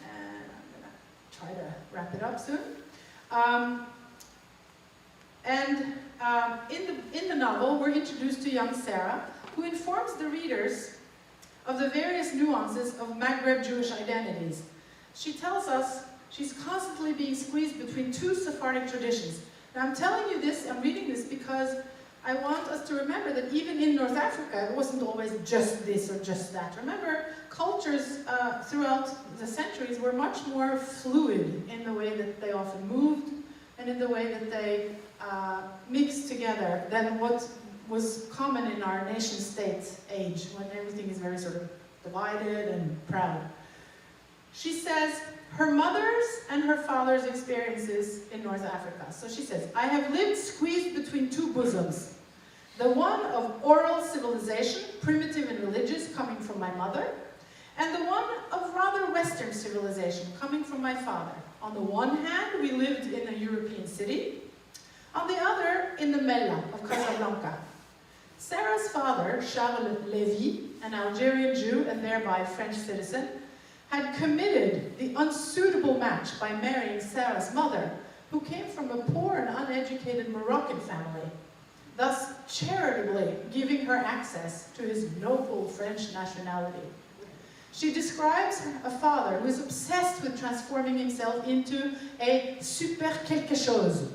and I'm going to try to wrap it up soon. In the novel, we're introduced to young Sarah, who informs the readers of the various nuances of Maghreb Jewish identities. She tells us she's constantly being squeezed between two Sephardic traditions. Now, I'm telling you this, I'm reading this because I want us to remember that even in North Africa, it wasn't always just this or just that. Remember, cultures throughout the centuries were much more fluid in the way that they often moved and in the way that they mixed together than what was common in our nation-state age, when everything is very sort of divided and proud. She says, her mother's and her father's experiences in North Africa. So she says, I have lived squeezed between two bosoms. The one of oral civilization, primitive and religious, coming from my mother, and the one of rather Western civilization, coming from my father. On the one hand, we lived in a European city. On the other, in the Mella of Casablanca. Sarah's father, Charles Lévy, an Algerian Jew and thereby French citizen, had committed the unsuitable match by marrying Sarah's mother, who came from a poor and uneducated Moroccan family, thus charitably giving her access to his noble French nationality. She describes a father who is obsessed with transforming himself into a super quelque chose,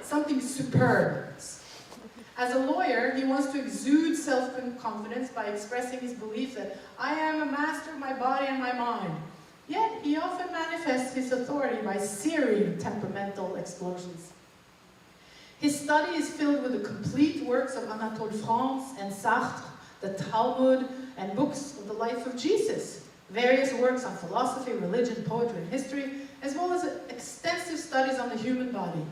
something superb. As a lawyer, he wants to exude self-confidence by expressing his belief that I am a master of my body and my mind. Yet, he often manifests his authority by searing temperamental explosions. His study is filled with the complete works of Anatole France and Sartre, the Talmud, and books of the life of Jesus, various works on philosophy, religion, poetry, and history, as well as extensive studies on the human body.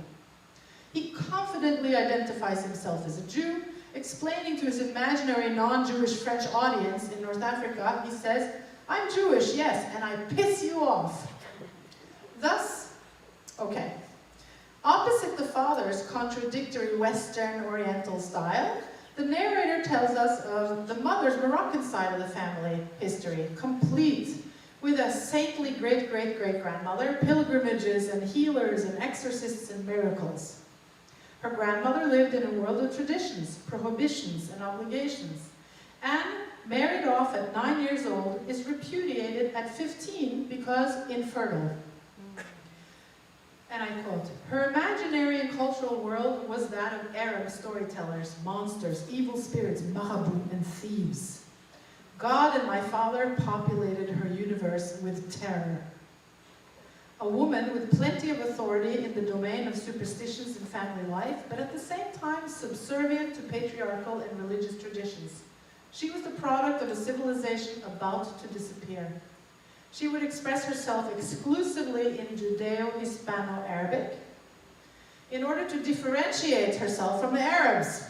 He confidently identifies himself as a Jew, explaining to his imaginary non-Jewish French audience in North Africa, he says, I'm Jewish, yes, and I piss you off. Thus, okay, opposite the father's contradictory Western Oriental style, the narrator tells us of the mother's Moroccan side of the family history, complete with a saintly great-great-great-grandmother, pilgrimages and healers and exorcists and miracles. Her grandmother lived in a world of traditions, prohibitions and obligations. Anne, married off at 9 years old, is repudiated at 15 because infertile. And I quote, "Her imaginary and cultural world was that of Arab storytellers, monsters, evil spirits, marabouts, and thieves. God and my father populated her universe with terror. A woman with plenty of authority in the domain of superstitions and family life, but at the same time subservient to patriarchal and religious traditions. She was the product of a civilization about to disappear. She would express herself exclusively in Judeo-Hispano-Arabic in order to differentiate herself from the Arabs.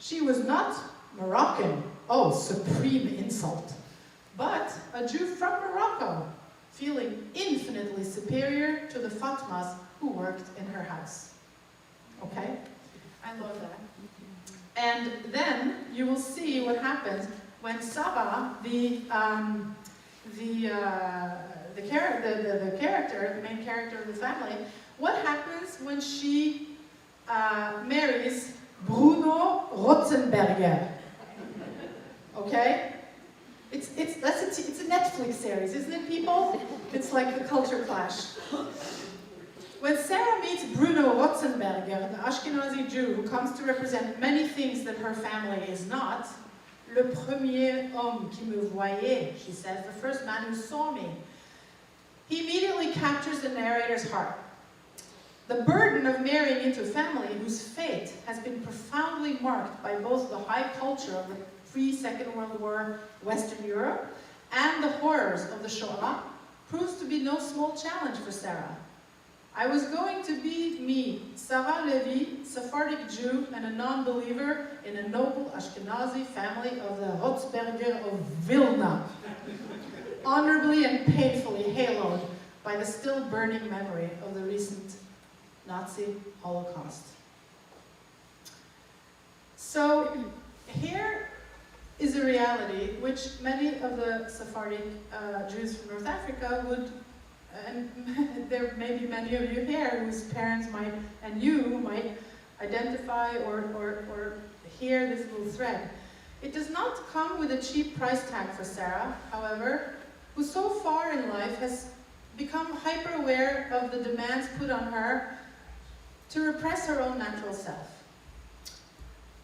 She was not Moroccan, oh, supreme insult, but a Jew from Morocco, feeling infinitely superior to the Fatmas who worked in her house." Okay? I love that. And then you will see what happens when Sarah, the main character of the family, what happens when she marries Bruno Rotzenberger? Okay? It's a Netflix series, isn't it, people? It's like the culture clash. When Sarah meets Bruno Rotzenberger, the Ashkenazi Jew who comes to represent many things that her family is not, "Le premier homme qui me voyait," she says, "the first man who saw me," he immediately captures the narrator's heart. The burden of marrying into a family whose fate has been profoundly marked by both the high culture of the pre-Second World War Western Europe and the horrors of the Shoah proves to be no small challenge for Sarah. "I was going to be me, Sarah Levy, Sephardic Jew and a non-believer in a noble Ashkenazi family of the Rotzberger of Vilna, honorably and painfully haloed by the still burning memory of the recent Nazi Holocaust." So here is a reality which many of the Sephardic Jews from North Africa would, and there may be many of you here whose parents might, and you might identify or hear this little thread. It does not come with a cheap price tag for Sarah, however, who so far in life has become hyper-aware of the demands put on her to repress her own natural self.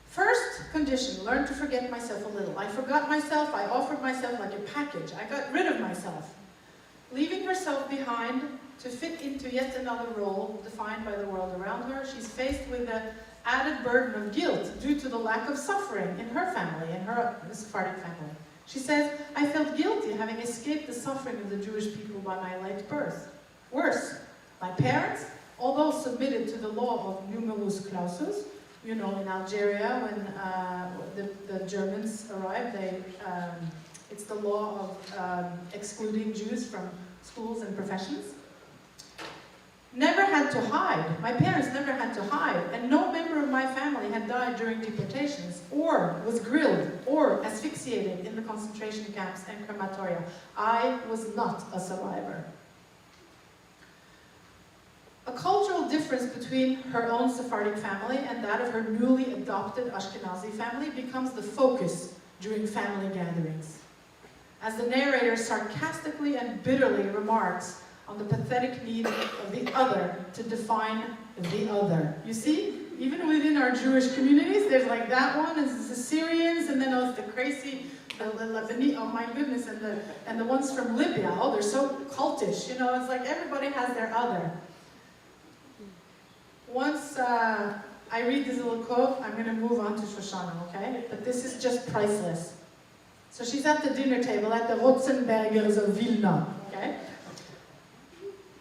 First condition, learn to forget myself a little. I forgot myself, I offered myself like a package. I got rid of myself. Leaving herself behind to fit into yet another role defined by the world around her, she's faced with the added burden of guilt due to the lack of suffering in her family, in her Sephardic family. She says, "I felt guilty having escaped the suffering of the Jewish people by my late birth. Worse, my parents, although submitted to the law of numerus clausus," you know, in Algeria, when the Germans arrived, it's the law of excluding Jews from schools and professions. "Never had to hide. My parents never had to hide, and no member of my family had died during deportations, or was grilled, or asphyxiated in the concentration camps and crematoria. I was not a survivor." A cultural difference between her own Sephardic family and that of her newly adopted Ashkenazi family becomes the focus during family gatherings, as the narrator sarcastically and bitterly remarks on the pathetic need of the other to define the other. You see, even within our Jewish communities, there's like that one, it's the Syrians, and then it's the crazy, the Lebanese, oh my goodness, and the ones from Libya, oh, they're so cultish, you know, it's like everybody has their other. Once I read this little quote, I'm going to move on to Chochana, okay? But this is just priceless. So she's at the dinner table at the Rotzenbergers of Vilna, okay?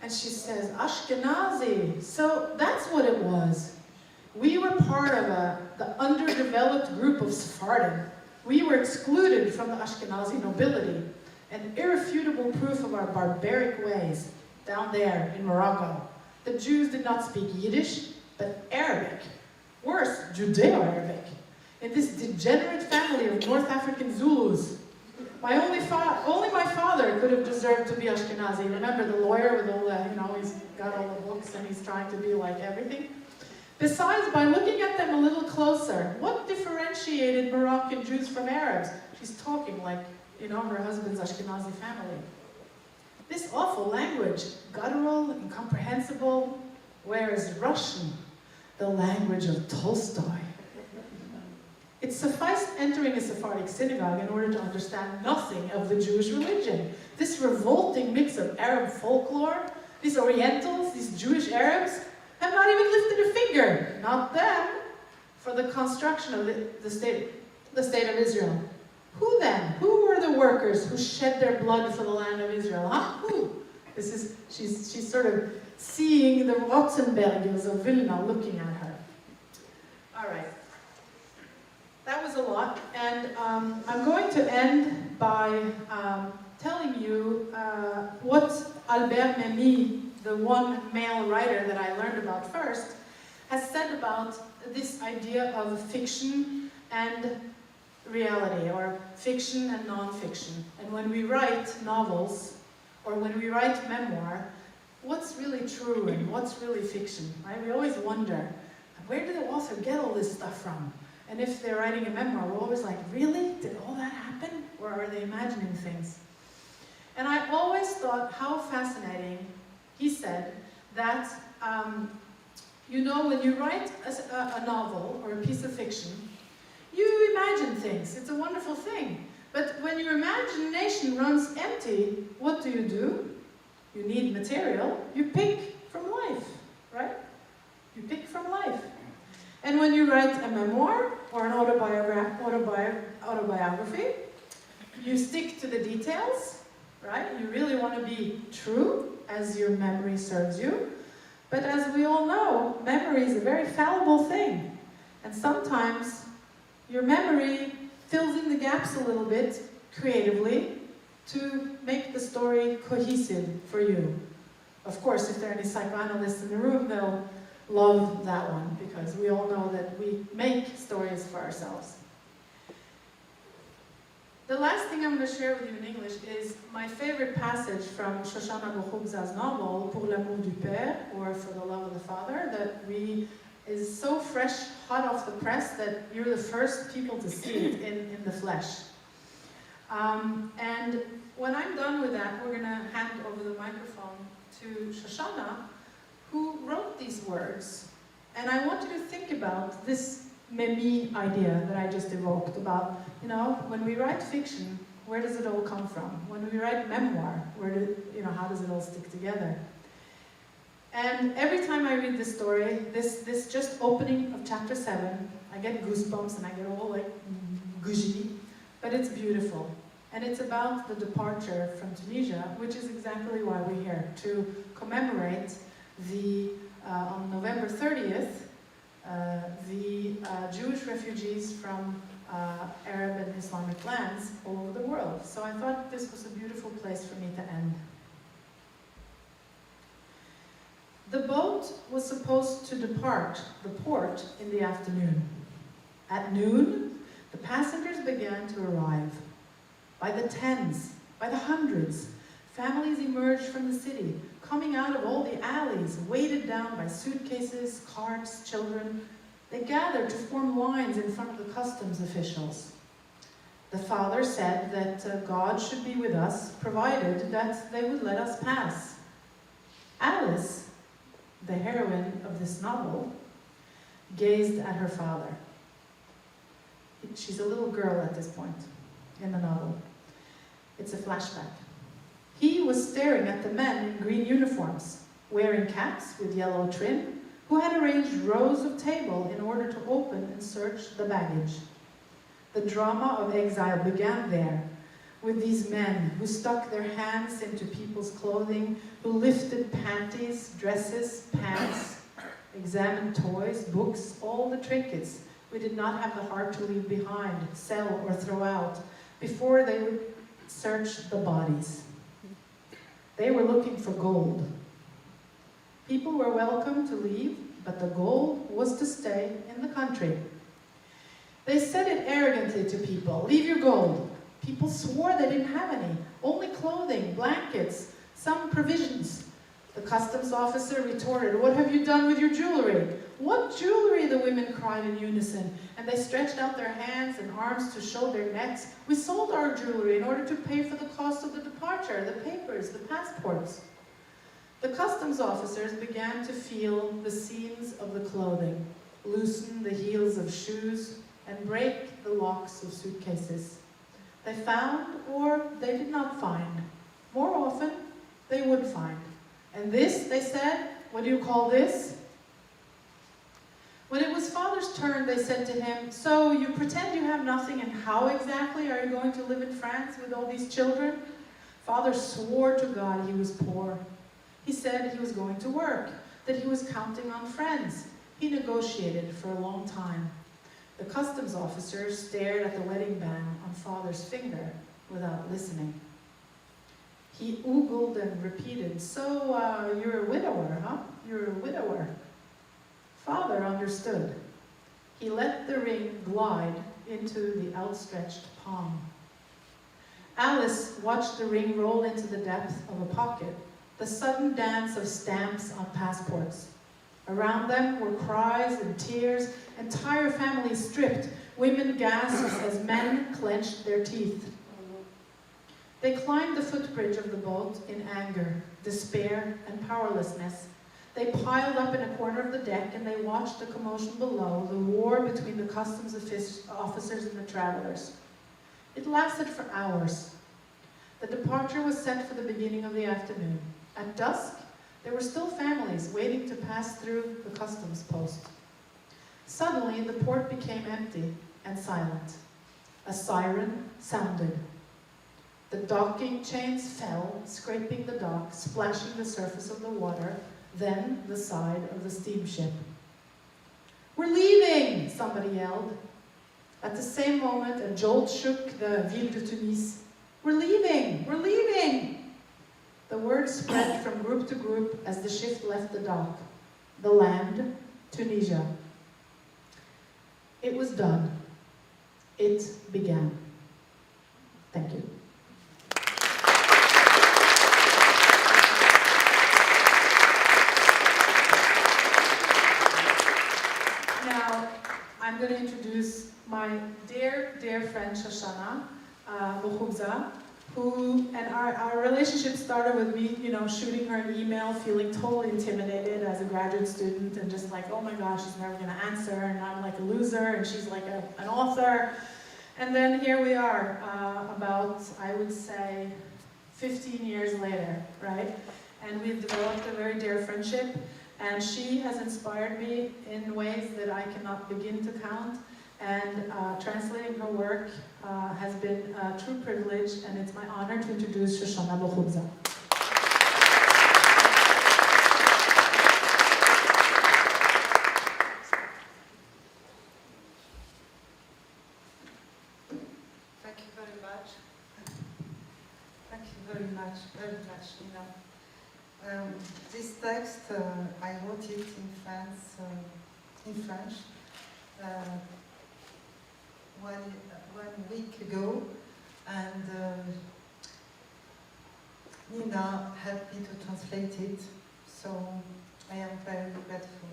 And she says, "Ashkenazi, so that's what it was. We were part of the underdeveloped group of Sephardim. We were excluded from the Ashkenazi nobility, an irrefutable proof of our barbaric ways. down there in Morocco. The Jews did not speak Yiddish, but Arabic. Worse, Judeo-Arabic. In this degenerate family of North African Zulus. Only my father could have deserved to be Ashkenazi. Remember the lawyer with all the, he's got all the books and he's trying to be like everything? Besides, by looking at them a little closer, what differentiated Moroccan Jews from Arabs? She's talking like, her husband's Ashkenazi family. This awful language, guttural, incomprehensible, whereas Russian, the language of Tolstoy. It sufficed entering a Sephardic synagogue in order to understand nothing of the Jewish religion. This revolting mix of Arab folklore, these Orientals, these Jewish Arabs, have not even lifted a finger, not them, for the construction of the state of Israel. Who then? Who were the workers who shed their blood for the land of Israel? Huh? Who? She's sort of seeing the Rotzenbergers of Vilna looking at her. All right. That was a lot, and I'm going to end by telling you what Albert Memmi, the one male writer that I learned about first, has said about this idea of fiction and reality, or fiction and non-fiction. And when we write novels, or when we write memoir, what's really true and what's really fiction, right? We always wonder, where did the author get all this stuff from? And if they're writing a memoir, we're always like, really? Did all that happen? Or are they imagining things? And I always thought how fascinating, he said, that, when you write a novel or a piece of fiction, you imagine things. It's a wonderful thing. But when your imagination runs empty, what do? You need material. You pick from life, right? You pick from life. And when you write a memoir or an autobiography, you stick to the details, right? You really want to be true as your memory serves you. But as we all know, memory is a very fallible thing. And sometimes your memory fills in the gaps a little bit creatively to make the story cohesive for you. Of course, if there are any psychoanalysts in the room, they'll love that one, because we all know that we make stories for ourselves. The last thing I'm going to share with you in English is my favorite passage from Chochana Boukhobza's novel, Pour l'amour du père, or For the Love of the Father, that is so fresh, hot off the press, that you're the first people to see it in the flesh. And when I'm done with that, we're going to hand over the microphone to Chochana, who wrote these words. And I want you to think about this Memmi idea that I just evoked about, when we write fiction, where does it all come from? When we write memoir, how does it all stick together? And every time I read this story, this just opening of chapter 7, I get goosebumps and I get all like gougie, but it's beautiful. And it's about the departure from Tunisia, which is exactly why we're here, to commemorate on November 30th, the Jewish refugees from Arab and Islamic lands all over the world. So I thought this was a beautiful place for me to end. The boat was supposed to depart the port in the afternoon. At noon, the passengers began to arrive. By the tens, by the hundreds, families emerged from the city, coming out of all the alleys, weighted down by suitcases, carts, children. They gathered to form lines in front of the customs officials. The father said that God should be with us, provided that they would let us pass. Alice, the heroine of this novel, gazed at her father. She's a little girl at this point in the novel. It's a flashback. He was staring at the men in green uniforms, wearing caps with yellow trim, who had arranged rows of tables in order to open and search the baggage. The drama of exile began there, with these men who stuck their hands into people's clothing, who lifted panties, dresses, pants, examined toys, books, all the trinkets we did not have the heart to leave behind, sell, or throw out, before they would search the bodies. They were looking for gold, People were welcome to leave, but the goal was to stay in the country. They said it arrogantly to people, leave your gold. People swore they didn't have any, only clothing, blankets, some provisions. The customs officer retorted, what have you done with your jewelry? What jewelry, the women cried in unison, and they stretched out their hands and arms to show their necks. We sold our jewelry in order to pay for the cost of the departure, the papers, the passports. The customs officers began to feel the seams of the clothing, loosen the heels of shoes, and break the locks of suitcases. They found, or they did not find. More often, they would find. And this, they said, what do you call this? When it was father's turn, they said to him, so you pretend you have nothing, and how exactly are you going to live in France with all these children? Father swore to God he was poor. He said he was going to work, that he was counting on friends. He negotiated for a long time. The customs officer stared at the wedding band on father's finger without listening. He oogled and repeated, so you're a widower, huh? You're a widower. Father understood. He let the ring glide into the outstretched palm. Alice watched the ring roll into the depth of a pocket, the sudden dance of stamps on passports. Around them were cries and tears, entire families stripped, women gasped as men clenched their teeth. They climbed the footbridge of the boat in anger, despair, and powerlessness. They piled up in a corner of the deck and they watched the commotion below, the war between the customs officers and the travelers. It lasted for hours. The departure was set for the beginning of the afternoon. At dusk, there were still families waiting to pass through the customs post. Suddenly, the port became empty and silent. A siren sounded. The docking chains fell, scraping the dock, splashing the surface of the water, then the side of the steamship. We're leaving, somebody yelled. At the same moment, a jolt shook the Ville de Tunis. We're leaving, we're leaving. The word spread from group to group as the ship left the dock. The land, Tunisia. It was done. It began. Thank you. Now, I'm going to introduce my dear, dear friend Chochana, Boukhobza, and our relationship started with me, shooting her an email, feeling totally intimidated as a graduate student, and just like, oh my gosh, she's never going to answer, and I'm like a loser, and she's like an author. And then here we are, about, I would say, 15 years later, right? And we've developed a very dear friendship, and she has inspired me in ways that I cannot begin to count. And translating her work has been a true privilege, and it's my honor to introduce Chochana Boukhobza. Thank you very much. Thank you very much, Nina. This text, I wrote it in French. One week ago, and Nina helped me to translate it, so I am very grateful.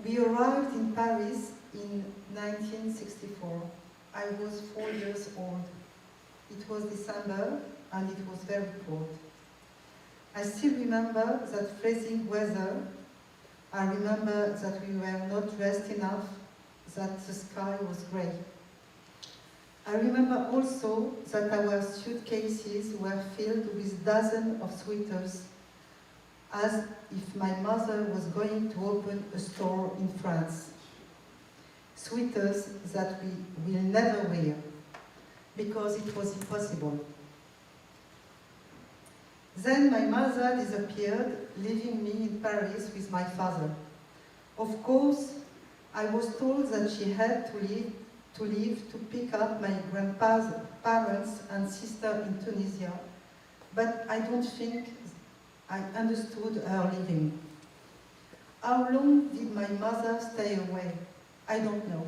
We arrived in Paris in 1964. I was 4 years old. It was December and it was very cold. I still remember that freezing weather. I remember that we were not dressed enough, that the sky was grey. I remember also that our suitcases were filled with dozens of sweaters, as if my mother was going to open a store in France. Sweaters that we will never wear, because it was impossible. Then my mother disappeared, leaving me in Paris with my father. Of course, I was told that she had to leave to pick up my grandparents and sister in Tunisia, but I don't think I understood her living. How long did my mother stay away? I don't know.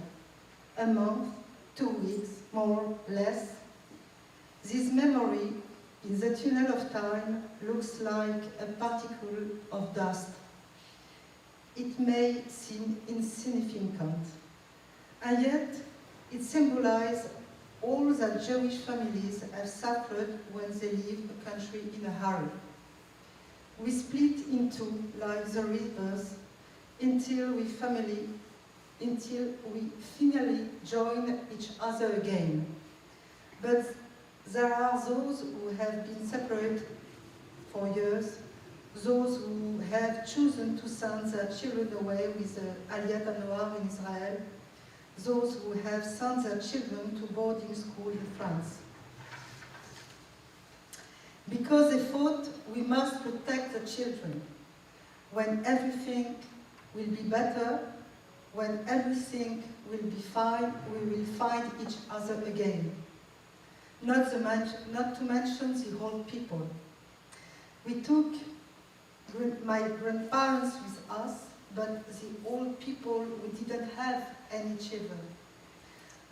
A month, 2 weeks, more, less. This memory in the tunnel of time looks like a particle of dust. It may seem insignificant, and yet it symbolizes all that Jewish families have suffered when they leave a country in a hurry. We split in two like the rivers until we finally join each other again. But there are those who have been separate for years, those who have chosen to send their children away with the Aliyat Noir in Israel, those who have sent their children to boarding school in France. Because they thought we must protect the children. When everything will be better, when everything will be fine, we will find each other again. Not to mention the old people. We took my grandparents with us, but the old people who didn't have any children.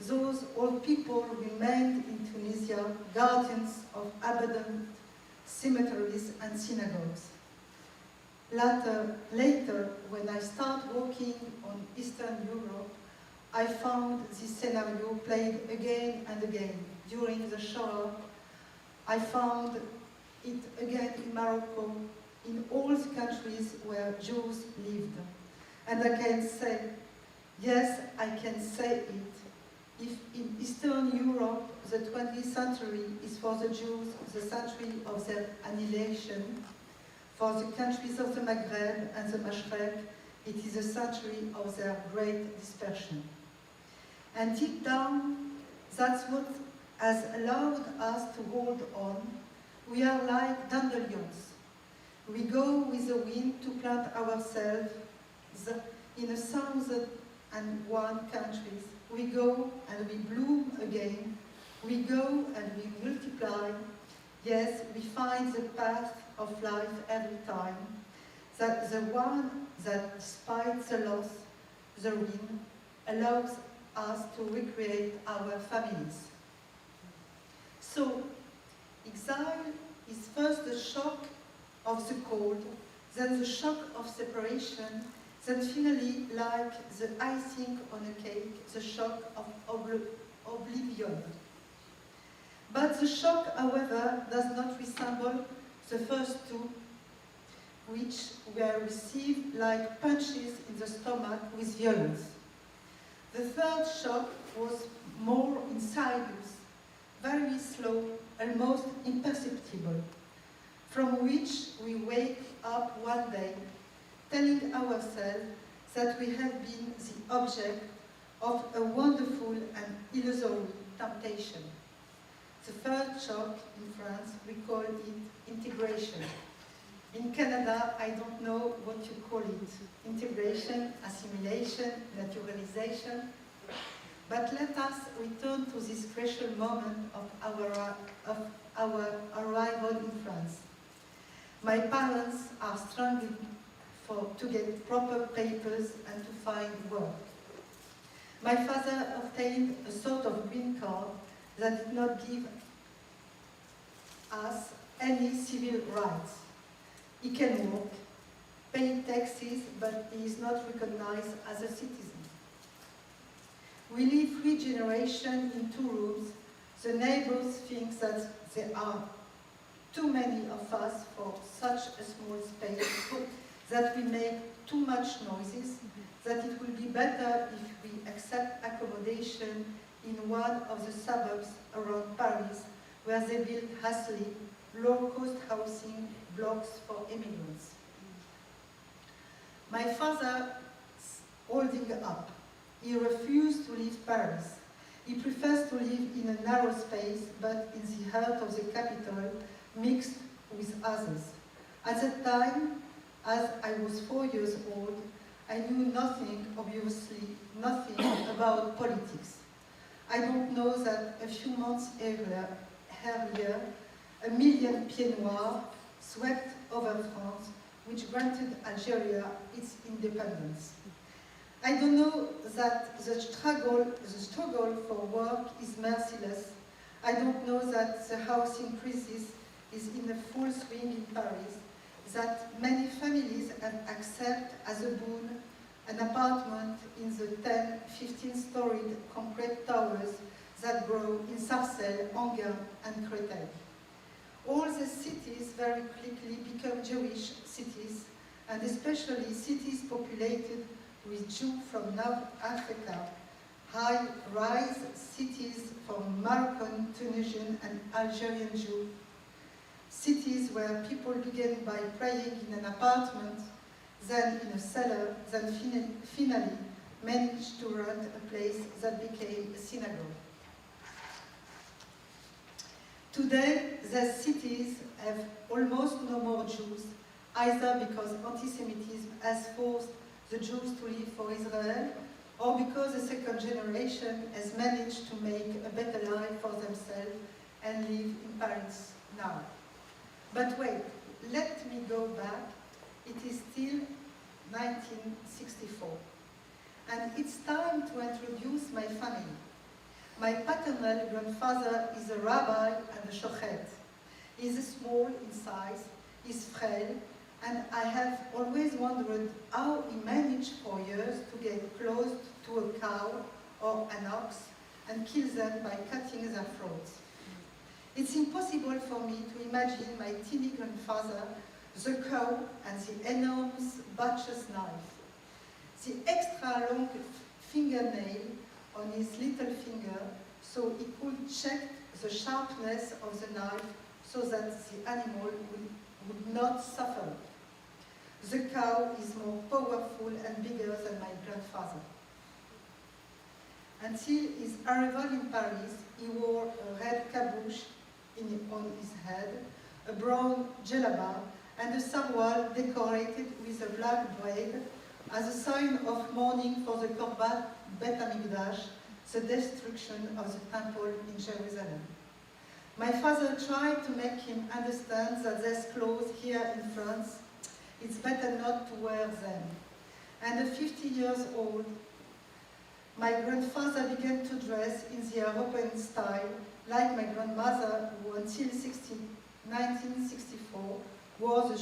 Those old people remained in Tunisia, guardians of abandoned cemeteries and synagogues. Later, when I started working on Eastern Europe, I found this scenario played again and again. During the Shoah, I found it again in Morocco, in all the countries where Jews lived. And I can say, yes, I can say it. If in Eastern Europe, the 20th century is for the Jews the century of their annihilation, for the countries of the Maghreb and the Mashrek, it is a century of their great dispersion. And deep down, that's what has allowed us to hold on. We are like dandelions. We go with the wind to plant ourselves in 1,001 countries. We go and we bloom again. We go and we multiply. Yes, we find the path of life every time. That the one that, despite the loss, the ruin, allows us to recreate our families. So, exile is first the shock of the cold, then the shock of separation, then finally, like the icing on a cake, the shock of oblivion. But the shock, however, does not resemble the first two, which were received like punches in the stomach with violence. The third shock was more insidious, very slow, almost imperceptible, from which we wake up one day, telling ourselves that we have been the object of a wonderful and illusory temptation. The third shock in France, we call it integration. In Canada, I don't know what you call it. Integration, assimilation, naturalization. But let us return to this crucial moment of our arrival in France. My parents are struggling to get proper papers and to find work. My father obtained a sort of green card that did not give us any civil rights. He can work, pay taxes, but he is not recognized as a citizen. We live 3 generations in 2 rooms. The neighbors think that there are too many of us for such a small space, that we make too much noises, that it will be better if we accept accommodation in one of the suburbs around Paris, where they build hastily low-cost housing blocks for immigrants. My father is holding up. He refused to leave Paris. He prefers to live in a narrow space, but in the heart of the capital, mixed with others. At that time, as I was 4 years old, I knew nothing, obviously nothing, about politics. I don't know that a few months earlier, 1 million pieds noirs swept over France, which granted Algeria its independence. I don't know that the struggle for work is merciless. I don't know that the housing crisis is in a full swing in Paris, that many families accept as a boon an apartment in the 10, 15-storied concrete towers that grow in Sarcelles, Enghien, and Créteil. All the cities very quickly become Jewish cities, and especially cities populated with Jews from North Africa, high-rise cities from Moroccan, Tunisian, and Algerian Jews, cities where people begin by praying in an apartment, then in a cellar, then finally managed to rent a place that became a synagogue. Today, the cities have almost no more Jews, either because anti-Semitism has forced the Jews to leave for Israel, or because the second generation has managed to make a better life for themselves and live in Paris now. But wait, let me go back. It is still 1964. And it's time to introduce my family. My paternal grandfather is a rabbi and a shochet. He's small in size, he's frail, and I have always wondered how he managed for years to get close to a cow or an ox and kill them by cutting their throats. It's impossible for me to imagine my teeny grandfather, the cow, and the enormous butcher's knife. The extra long fingernail on his little finger, so he could check the sharpness of the knife so that the animal would not suffer. The cow is more powerful and bigger than my grandfather. Until his arrival in Paris, he wore a red caboose on his head, a brown djellaba, and a sarwal decorated with a black braid as a sign of mourning for the Korban Bet HaMikdash, the destruction of the temple in Jerusalem. My father tried to make him understand that these clothes here in France, it's better not to wear them. And at 50 years old, my grandfather began to dress in the European style, like my grandmother, who until 1964 wore the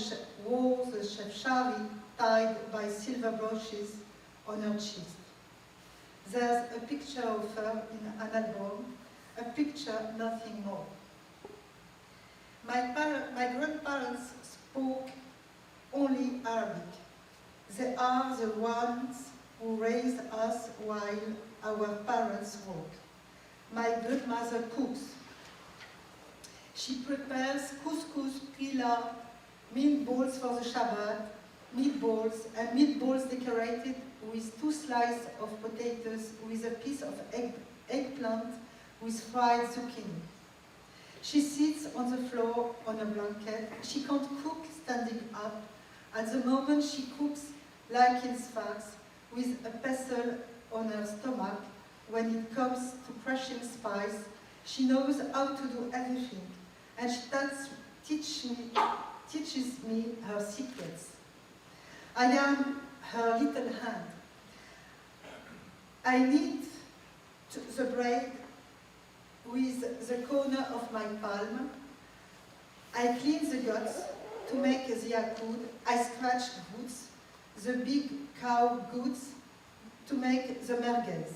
Sephardi tied by silver brooches on her chest. There's a picture of her in an album, a picture, nothing more. My grandparents spoke only Arabic. They are the ones who raised us while our parents work. My grandmother cooks. She prepares couscous, pilau, meatballs for the Shabbat, meatballs decorated with 2 slices of potatoes with a piece of eggplant with fried zucchini. She sits on the floor on a blanket. She can't cook standing up. At the moment she cooks like in Sfax, with a pestle on her stomach. When it comes to crushing spice, she knows how to do everything, and she teaches me her secrets. I am her little hand. I knead the bread with the corner of my palm. I clean the guts to make the akoud. I scratch goods, the big cow goods, to make the merguez.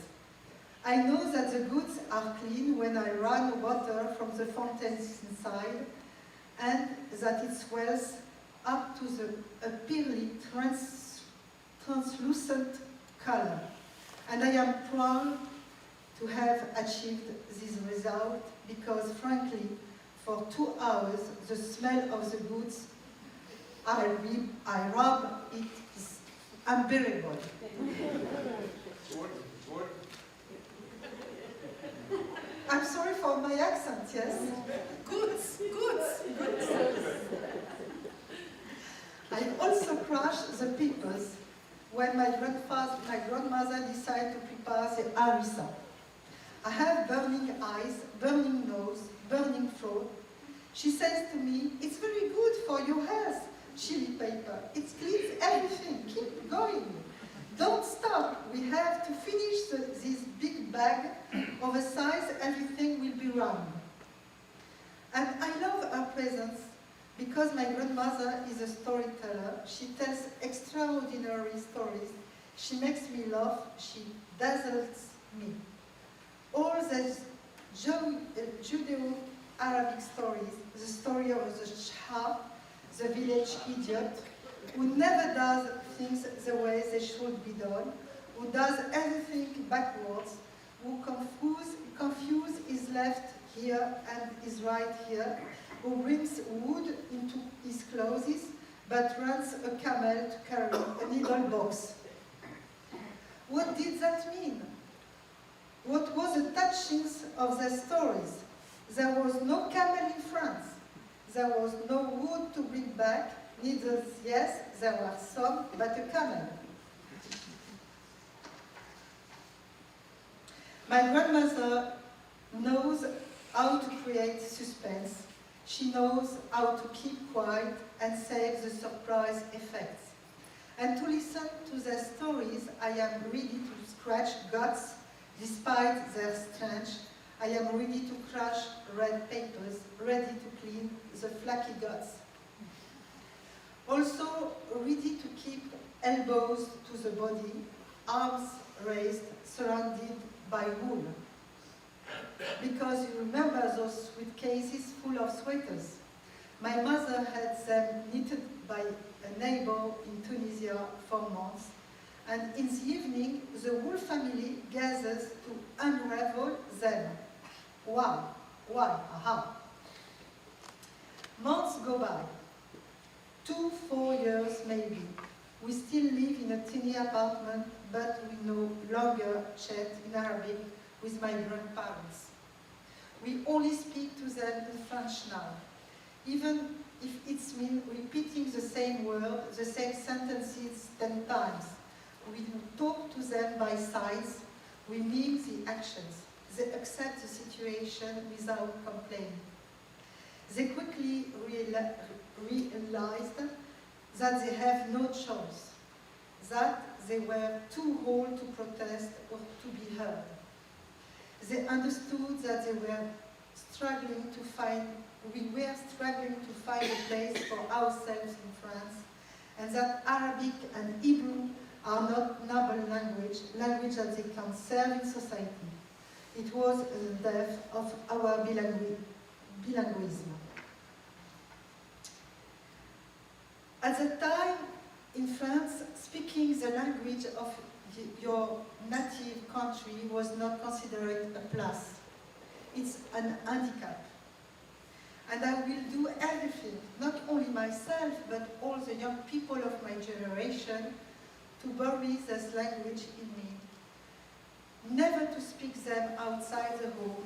I know that the goods are clean when I run water from the fountains inside, and that it swells up to a pearly, translucent color. And I am proud to have achieved this result because, frankly, for 2 hours, the smell of the goods I rub it is unbearable. I'm sorry for my accent, yes? Goods. I also crush the peppers when my grandmother decided to prepare the harissa. I have burning eyes, burning nose, burning throat. She says to me, "It's very good for your health, chili paper. It cleans everything. Keep going. Don't stop. We have to finish this big bag of a size, everything will be round." And I love her presence because my grandmother is a storyteller. She tells extraordinary stories. She makes me laugh. She dazzles me. All these Judeo-Arabic stories, the story of the Shah, the village idiot, who never does things the way they should be done, who does everything backwards, who confuse is left here and is right here, who brings wood into his clothes, but runs a camel to carry a needle box. What did that mean? What was the touchings of their stories? There was no camel in France. There was no wood to bring back. Needles, yes, there were some, but a camel. My grandmother knows how to create suspense. She knows how to keep quiet and save the surprise effects. And to listen to their stories, I am ready to scratch guts despite their stench. I am ready to crush red papers, ready to clean the flaky guts. Also ready to keep elbows to the body, arms raised, surrounded by wool. Because you remember those suitcases full of sweaters. My mother had them knitted by a neighbor in Tunisia for months, and in the evening the whole family gathers to unravel them. Why? Why? Aha. Months go by. 2-4 years maybe. We still live in a tiny apartment, but we no longer chat in Arabic with my grandparents. We only speak to them in French now, even if it means repeating the same word, the same sentences 10 times. We talk to them by sighs, we mime the actions. They accept the situation without complaining. They quickly realized that they have no choice, that they were too old to protest or to be heard. They understood that we were struggling to find a place for ourselves in France, and that Arabic and Hebrew are not noble language that they can serve in society. It was the death of our bilingualism. At the time in France, speaking the language of your native country was not considered a plus. It's an handicap. And I will do everything, not only myself, but all the young people of my generation, to bury this language in me. Never to speak them outside the home,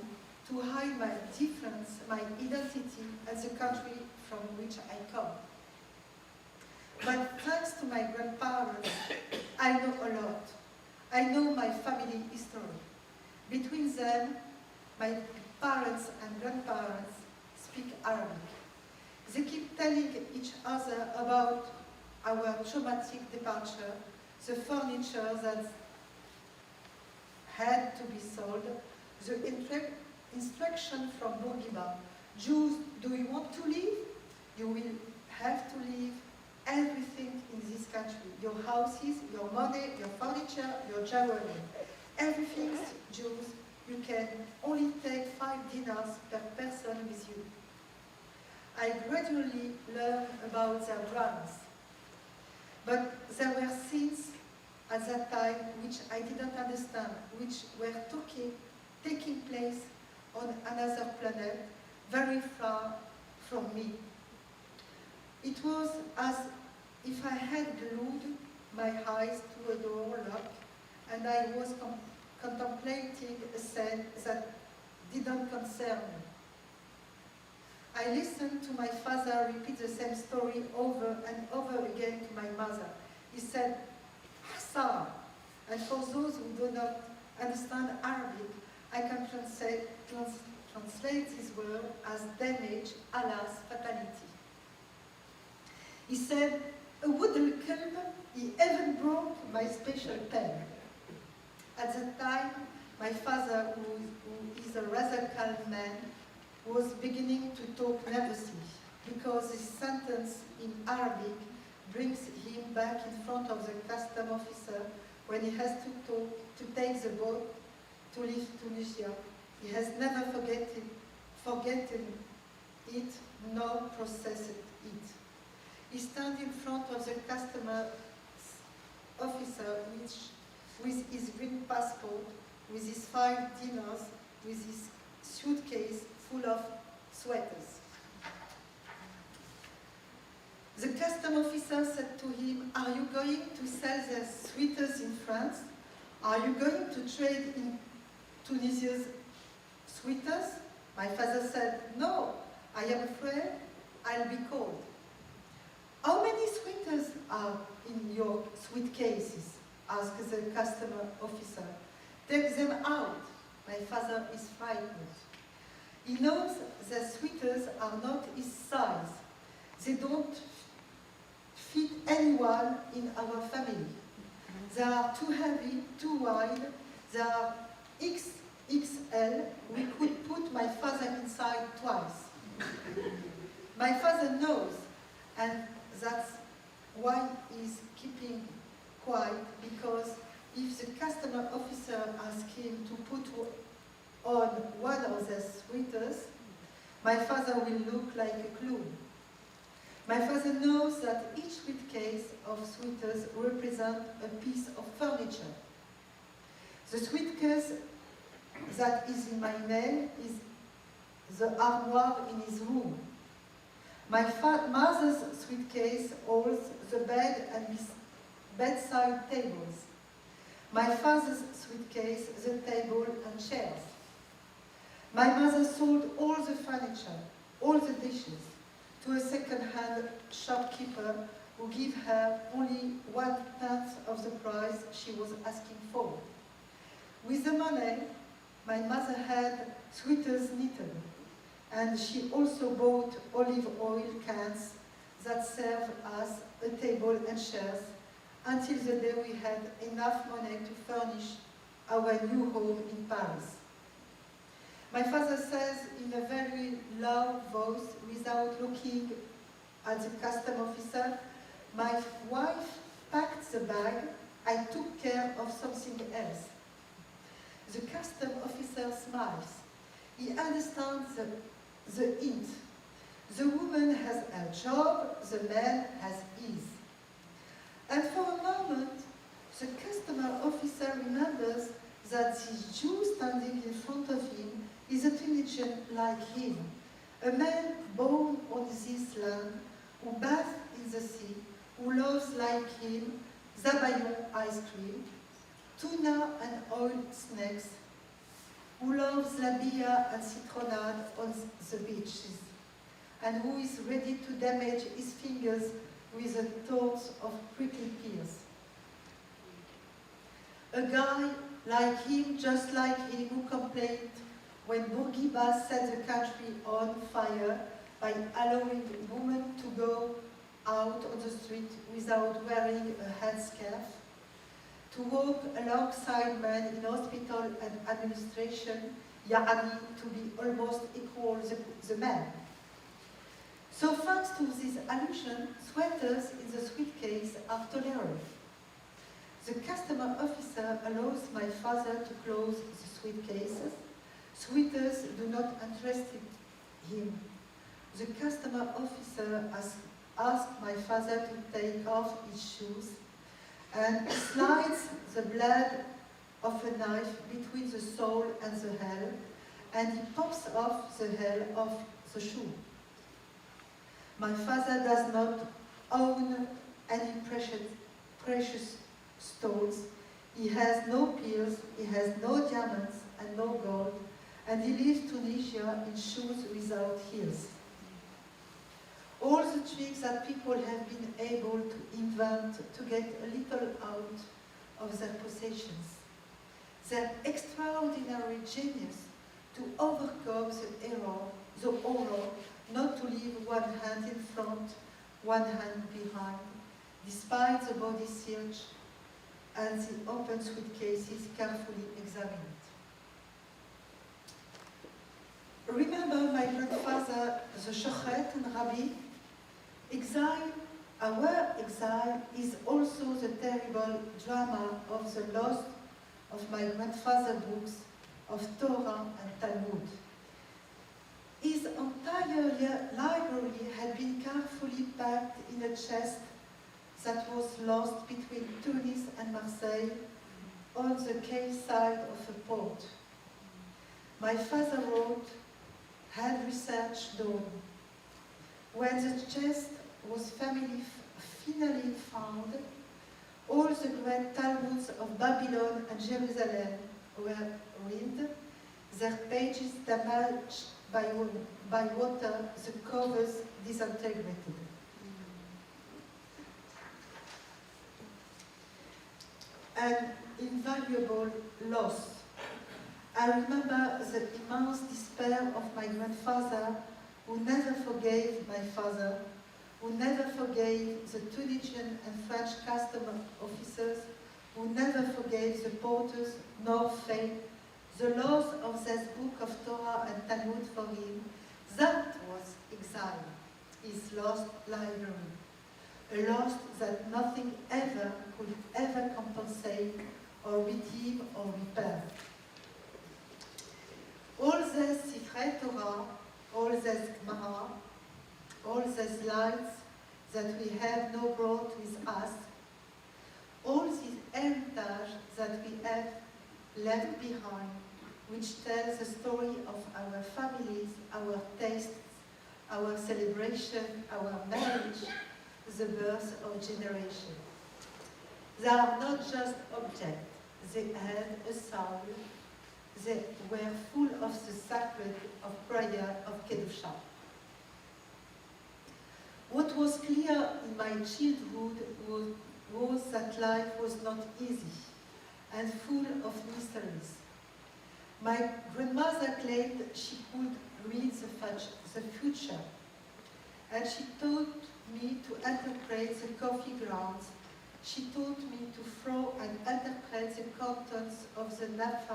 to hide my difference, my identity, and the country from which I come. But thanks to my grandparents, I know a lot. I know my family history. Between them, my parents and grandparents speak Arabic. They keep telling each other about our traumatic departure, the furniture that had to be sold, the instruction from Bourguiba. Jews, do you want to leave? You will have to leave everything in this country. Your houses, your money, your furniture, your jewelry. Everything, Jews, you can only take 5 dinars per person with you. I gradually learned about their dramas. But there were scenes at that time which I didn't understand, which were taking place on another planet, very far from me. It was as if I had glued my eyes to a door lock and I was contemplating a scene that didn't concern me. I listened to my father repeat the same story over and over again to my mother. He said, Hassan. And for those who do not understand Arabic, I can translate translates his word as damage, alas, fatality. He said, "A wooden culp, he even broke my special pen." At that time, my father, who is a rather calm man, was beginning to talk nervously, because his sentence in Arabic brings him back in front of the custom officer when he has to take the boat to leave Tunisia. He has never forgotten it, nor processed it. He stands in front of the customer officer with his green passport, with his 5 dinars, with his suitcase full of sweaters. The custom officer said to him, "Are you going to sell the sweaters in France? Are you going to trade in Tunisia's sweaters?" My father said, "No, I am afraid I'll be cold." "How many sweaters are in your suitcases?" asked the customer officer. "Take them out." My father is frightened. He knows the sweaters are not his size. They don't fit anyone in our family. They are too heavy, too wide. They are XXL. We could put my father inside twice. My father knows, and that's why he's keeping quiet, because if the customer officer asks him to put on one of the sweaters, my father will look like a clown. My father knows that each suitcase of sweaters represents a piece of furniture. The suitcase that is in my name is the armoire in his room. My mother's suitcase holds the bed and bedside tables. My father's suitcase, the table and chairs. My mother sold all the furniture, all the dishes, to a second-hand shopkeeper who gave her only 1/10 of the price she was asking for. With the money, my mother had sweaters knitted, and she also bought olive oil cans that served as a table and chairs until the day we had enough money to furnish our new home in Paris. My father says in a very loud voice, without looking at the custom officer, "My wife packed the bag, I took care of something else." The custom officer smiles. He understands the hint. The woman has her job, the man has his. And for a moment, the customer officer remembers that the Jew standing in front of him is a Tunisian like him, a man born on this land, who bathes in the sea, who loves like him zabayon ice cream, tuna and oiled snakes, who loves la bia and citronade on the beaches, and who is ready to damage his fingers with the thoughts of prickly pears. A guy like him, just like him, who complained when Bourguiba set the country on fire by allowing women to go out on the street without wearing a headscarf, to walk alongside men in hospital and administration, yani to be almost equal the men. So thanks to this allusion, sweaters in the suitcase are tolerable. The customer officer allows my father to close the suitcases. Sweaters do not interest him. The customer officer asks my father to take off his shoes and slides the blade of a knife between the sole and the heel, and he pops off the heel of the shoe. My father does not own any precious stones. He has no pearls, he has no diamonds and no gold, and he leaves Tunisia in shoes without heels. All the tricks that people have been able to invent to get a little out of their possessions. Their extraordinary genius to overcome the horror, not to leave one hand in front, one hand behind, despite the body search and the open suitcases carefully examined. Remember my grandfather, the Shochet and Rabbi? Our exile is also the terrible drama of the loss of my grandfather's books of Torah and Talmud. His entire library had been carefully packed in a chest that was lost between Tunis and Marseille on the quay side of a port. My father wrote, had research done. When the chest was finally found, all the great Talmuds of Babylon and Jerusalem were read, their pages damaged by water, the covers disintegrated. An invaluable loss. I remember the immense despair of my grandfather, who never forgave my father, who never forgave the Tunisian and French custom officers, who never forgave the porters nor fate, the loss of this book of Torah and Talmud for him. That was exile, his lost library, a loss that nothing ever could ever compensate or redeem or repair. All this Sifrei Torah, all this Gemara, all these lights that we have now brought with us, all this heritage that we have left behind, which tells the story of our families, our tastes, our celebration, our marriage, the birth of generation. They are not just objects, they had a soul. They were full of the sacred of prayer of Kedusha. What was clear in my childhood was that life was not easy and full of mysteries. My grandmother claimed she could read the future, and she taught me to interpret the coffee grounds. She taught me to throw and interpret the contents of the Nafe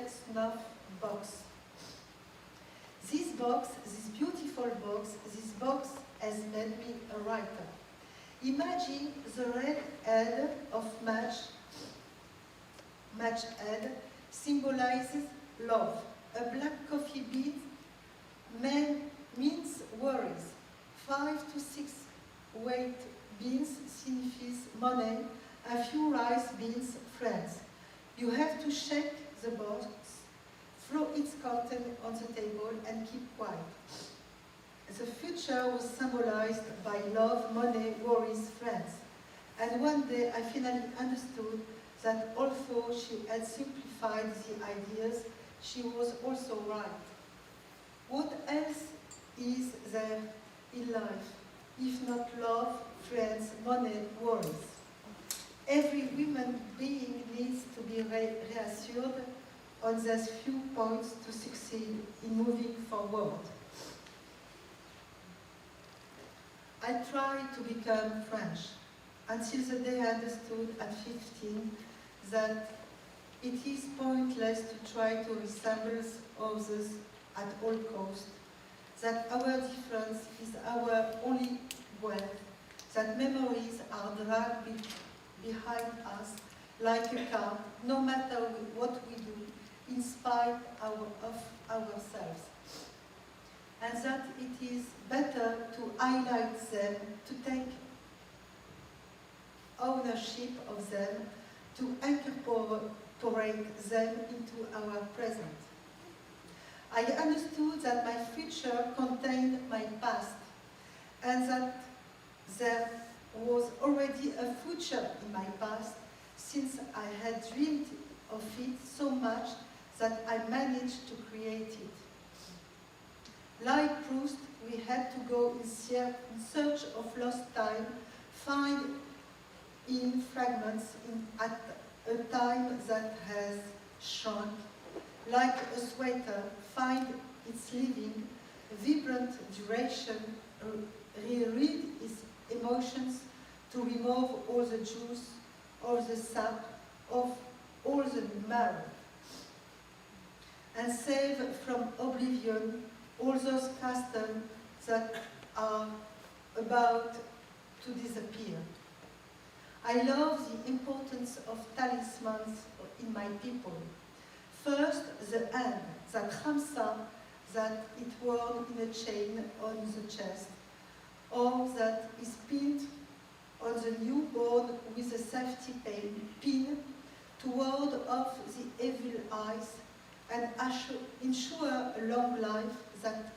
snuff box. This box, this beautiful box, this box has made me a writer. Imagine the red head of match head symbolizes love. A black coffee bean means worries. 5 to 6 white beans signifies money. A few rice beans, friends. You have to shake the box, throw its content on the table, and keep quiet. The future was symbolized by love, money, worries, friends. And one day I finally understood that although she had simplified the ideas, she was also right. What else is there in life, if not love, friends, money, worries? Every human being needs to be reassured on those few points to succeed in moving forward. I tried to become French until the day I understood at 15 that it is pointless to try to resemble others at all costs, that our difference is our only wealth, that memories are dragged behind us like a car, no matter what we do, in spite of ourselves. And that it is better to highlight them, to take ownership of them, to incorporate them into our present. I understood that my future contained my past, and that there was already a future in my past, since I had dreamed of it so much that I managed to create it. Like Proust, we had to go in search of lost time, find in fragments at a time that has shrunk, like a sweater, find its living, vibrant duration, reread its emotions to remove all the juice, all the sap, of all the marrow, and save from oblivion all those customs that are about to disappear. I love the importance of talismans in my people. First, the hand, that khamsa, that it worn in a chain on the chest, or that is pinned on the newborn with a safety pin to ward off the evil eyes and ensure a long life, that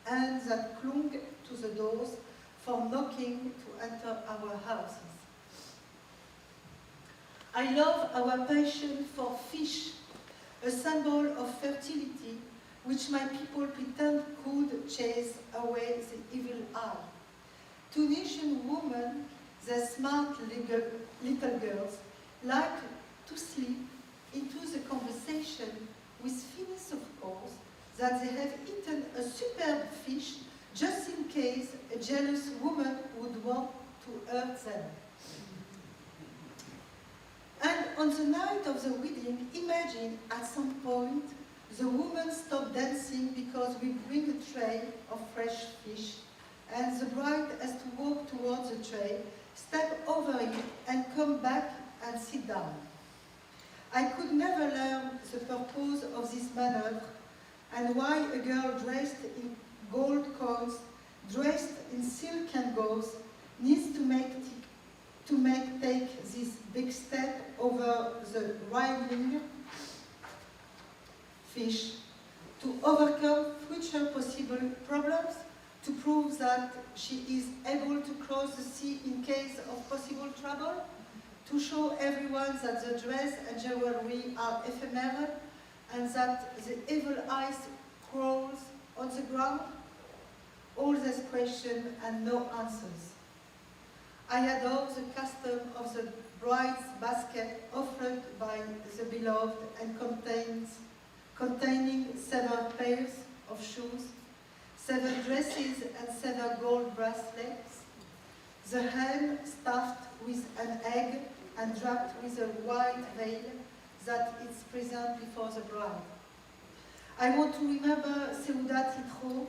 hand that clung to the doors for knocking to enter our houses. I love our passion for fish, a symbol of fertility which my people pretend could chase away the evil eye. Tunisian women, the smart little girls, like to slip into the conversation with Phineas, of course, that they have eaten a superb fish just in case a jealous woman would want to hurt them. And on the night of the wedding, imagine at some point the woman stopped dancing because we bring a tray of fresh fish, and the bride has to walk towards the tray, step over it, and come back and sit down. I could never learn the purpose of this maneuver and why a girl dressed in gold coins, dressed in silk and gauze, needs to take this big step over the writhing fish, to overcome future possible problems, to prove that she is able to cross the sea in case of possible trouble, to show everyone that the dress and jewelry are ephemeral and that the evil eyes crawls on the ground. All these questions and no answers. I adore the custom of the bride's basket offered by the beloved and containing 7 pairs of shoes, 7 dresses and 7 gold bracelets, the hen stuffed with an egg and draped with a white veil that is present before the bride. I want to remember Seudat Yitro,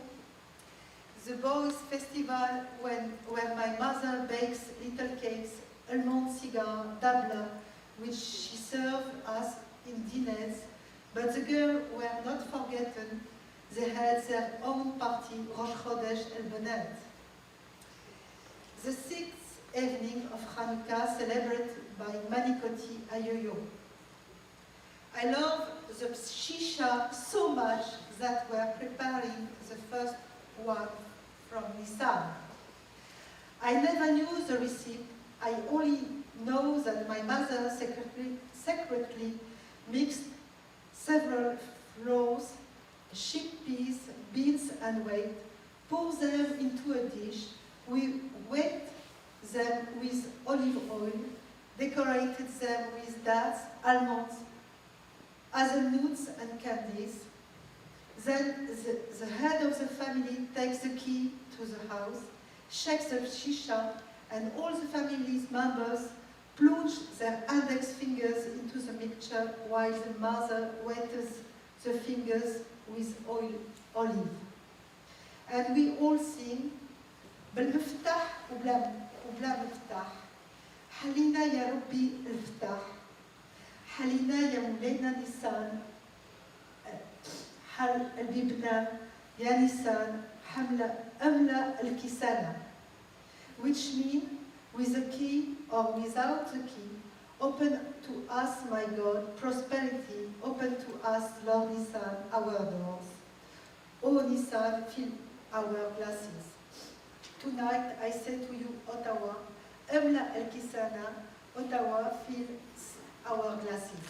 the boys' festival where my mother bakes little cakes, almond cigar, dabla, which she served us in dinners, but the girls were not forgotten. They had their own party, Rosh Chodesh El Bonnet. The 6th evening of Hanukkah, celebrated by Manikoti Ayoyo. I love the shisha so much that we're preparing the first one from Nissan. I never knew the recipe. I only know that my mother secretly mixed several flours, chickpeas, beans and wheat, pour them into a dish. We wet them with olive oil, decorated them with dates, almonds, hazelnuts and candies. Then the head of the family takes the key to the house, shakes the shisha, and all the family's members plunge their index fingers into the mixture while the mother wets the fingers with olive. And we all sing, بالمفتاح وبلا مفتاح حلينا يا ربي الفتاح حلينا يا مولانا نيسان حل البيبنا يا نيسان حملة أملة الكسانة, which mean with a key or without a key, open to us, my God, prosperity, open to us, Lord Nissan, our doors. Oh Nissan, fill our glasses. Tonight I say to you, Ottawa, Emla El Kisana, Ottawa, fill our glasses.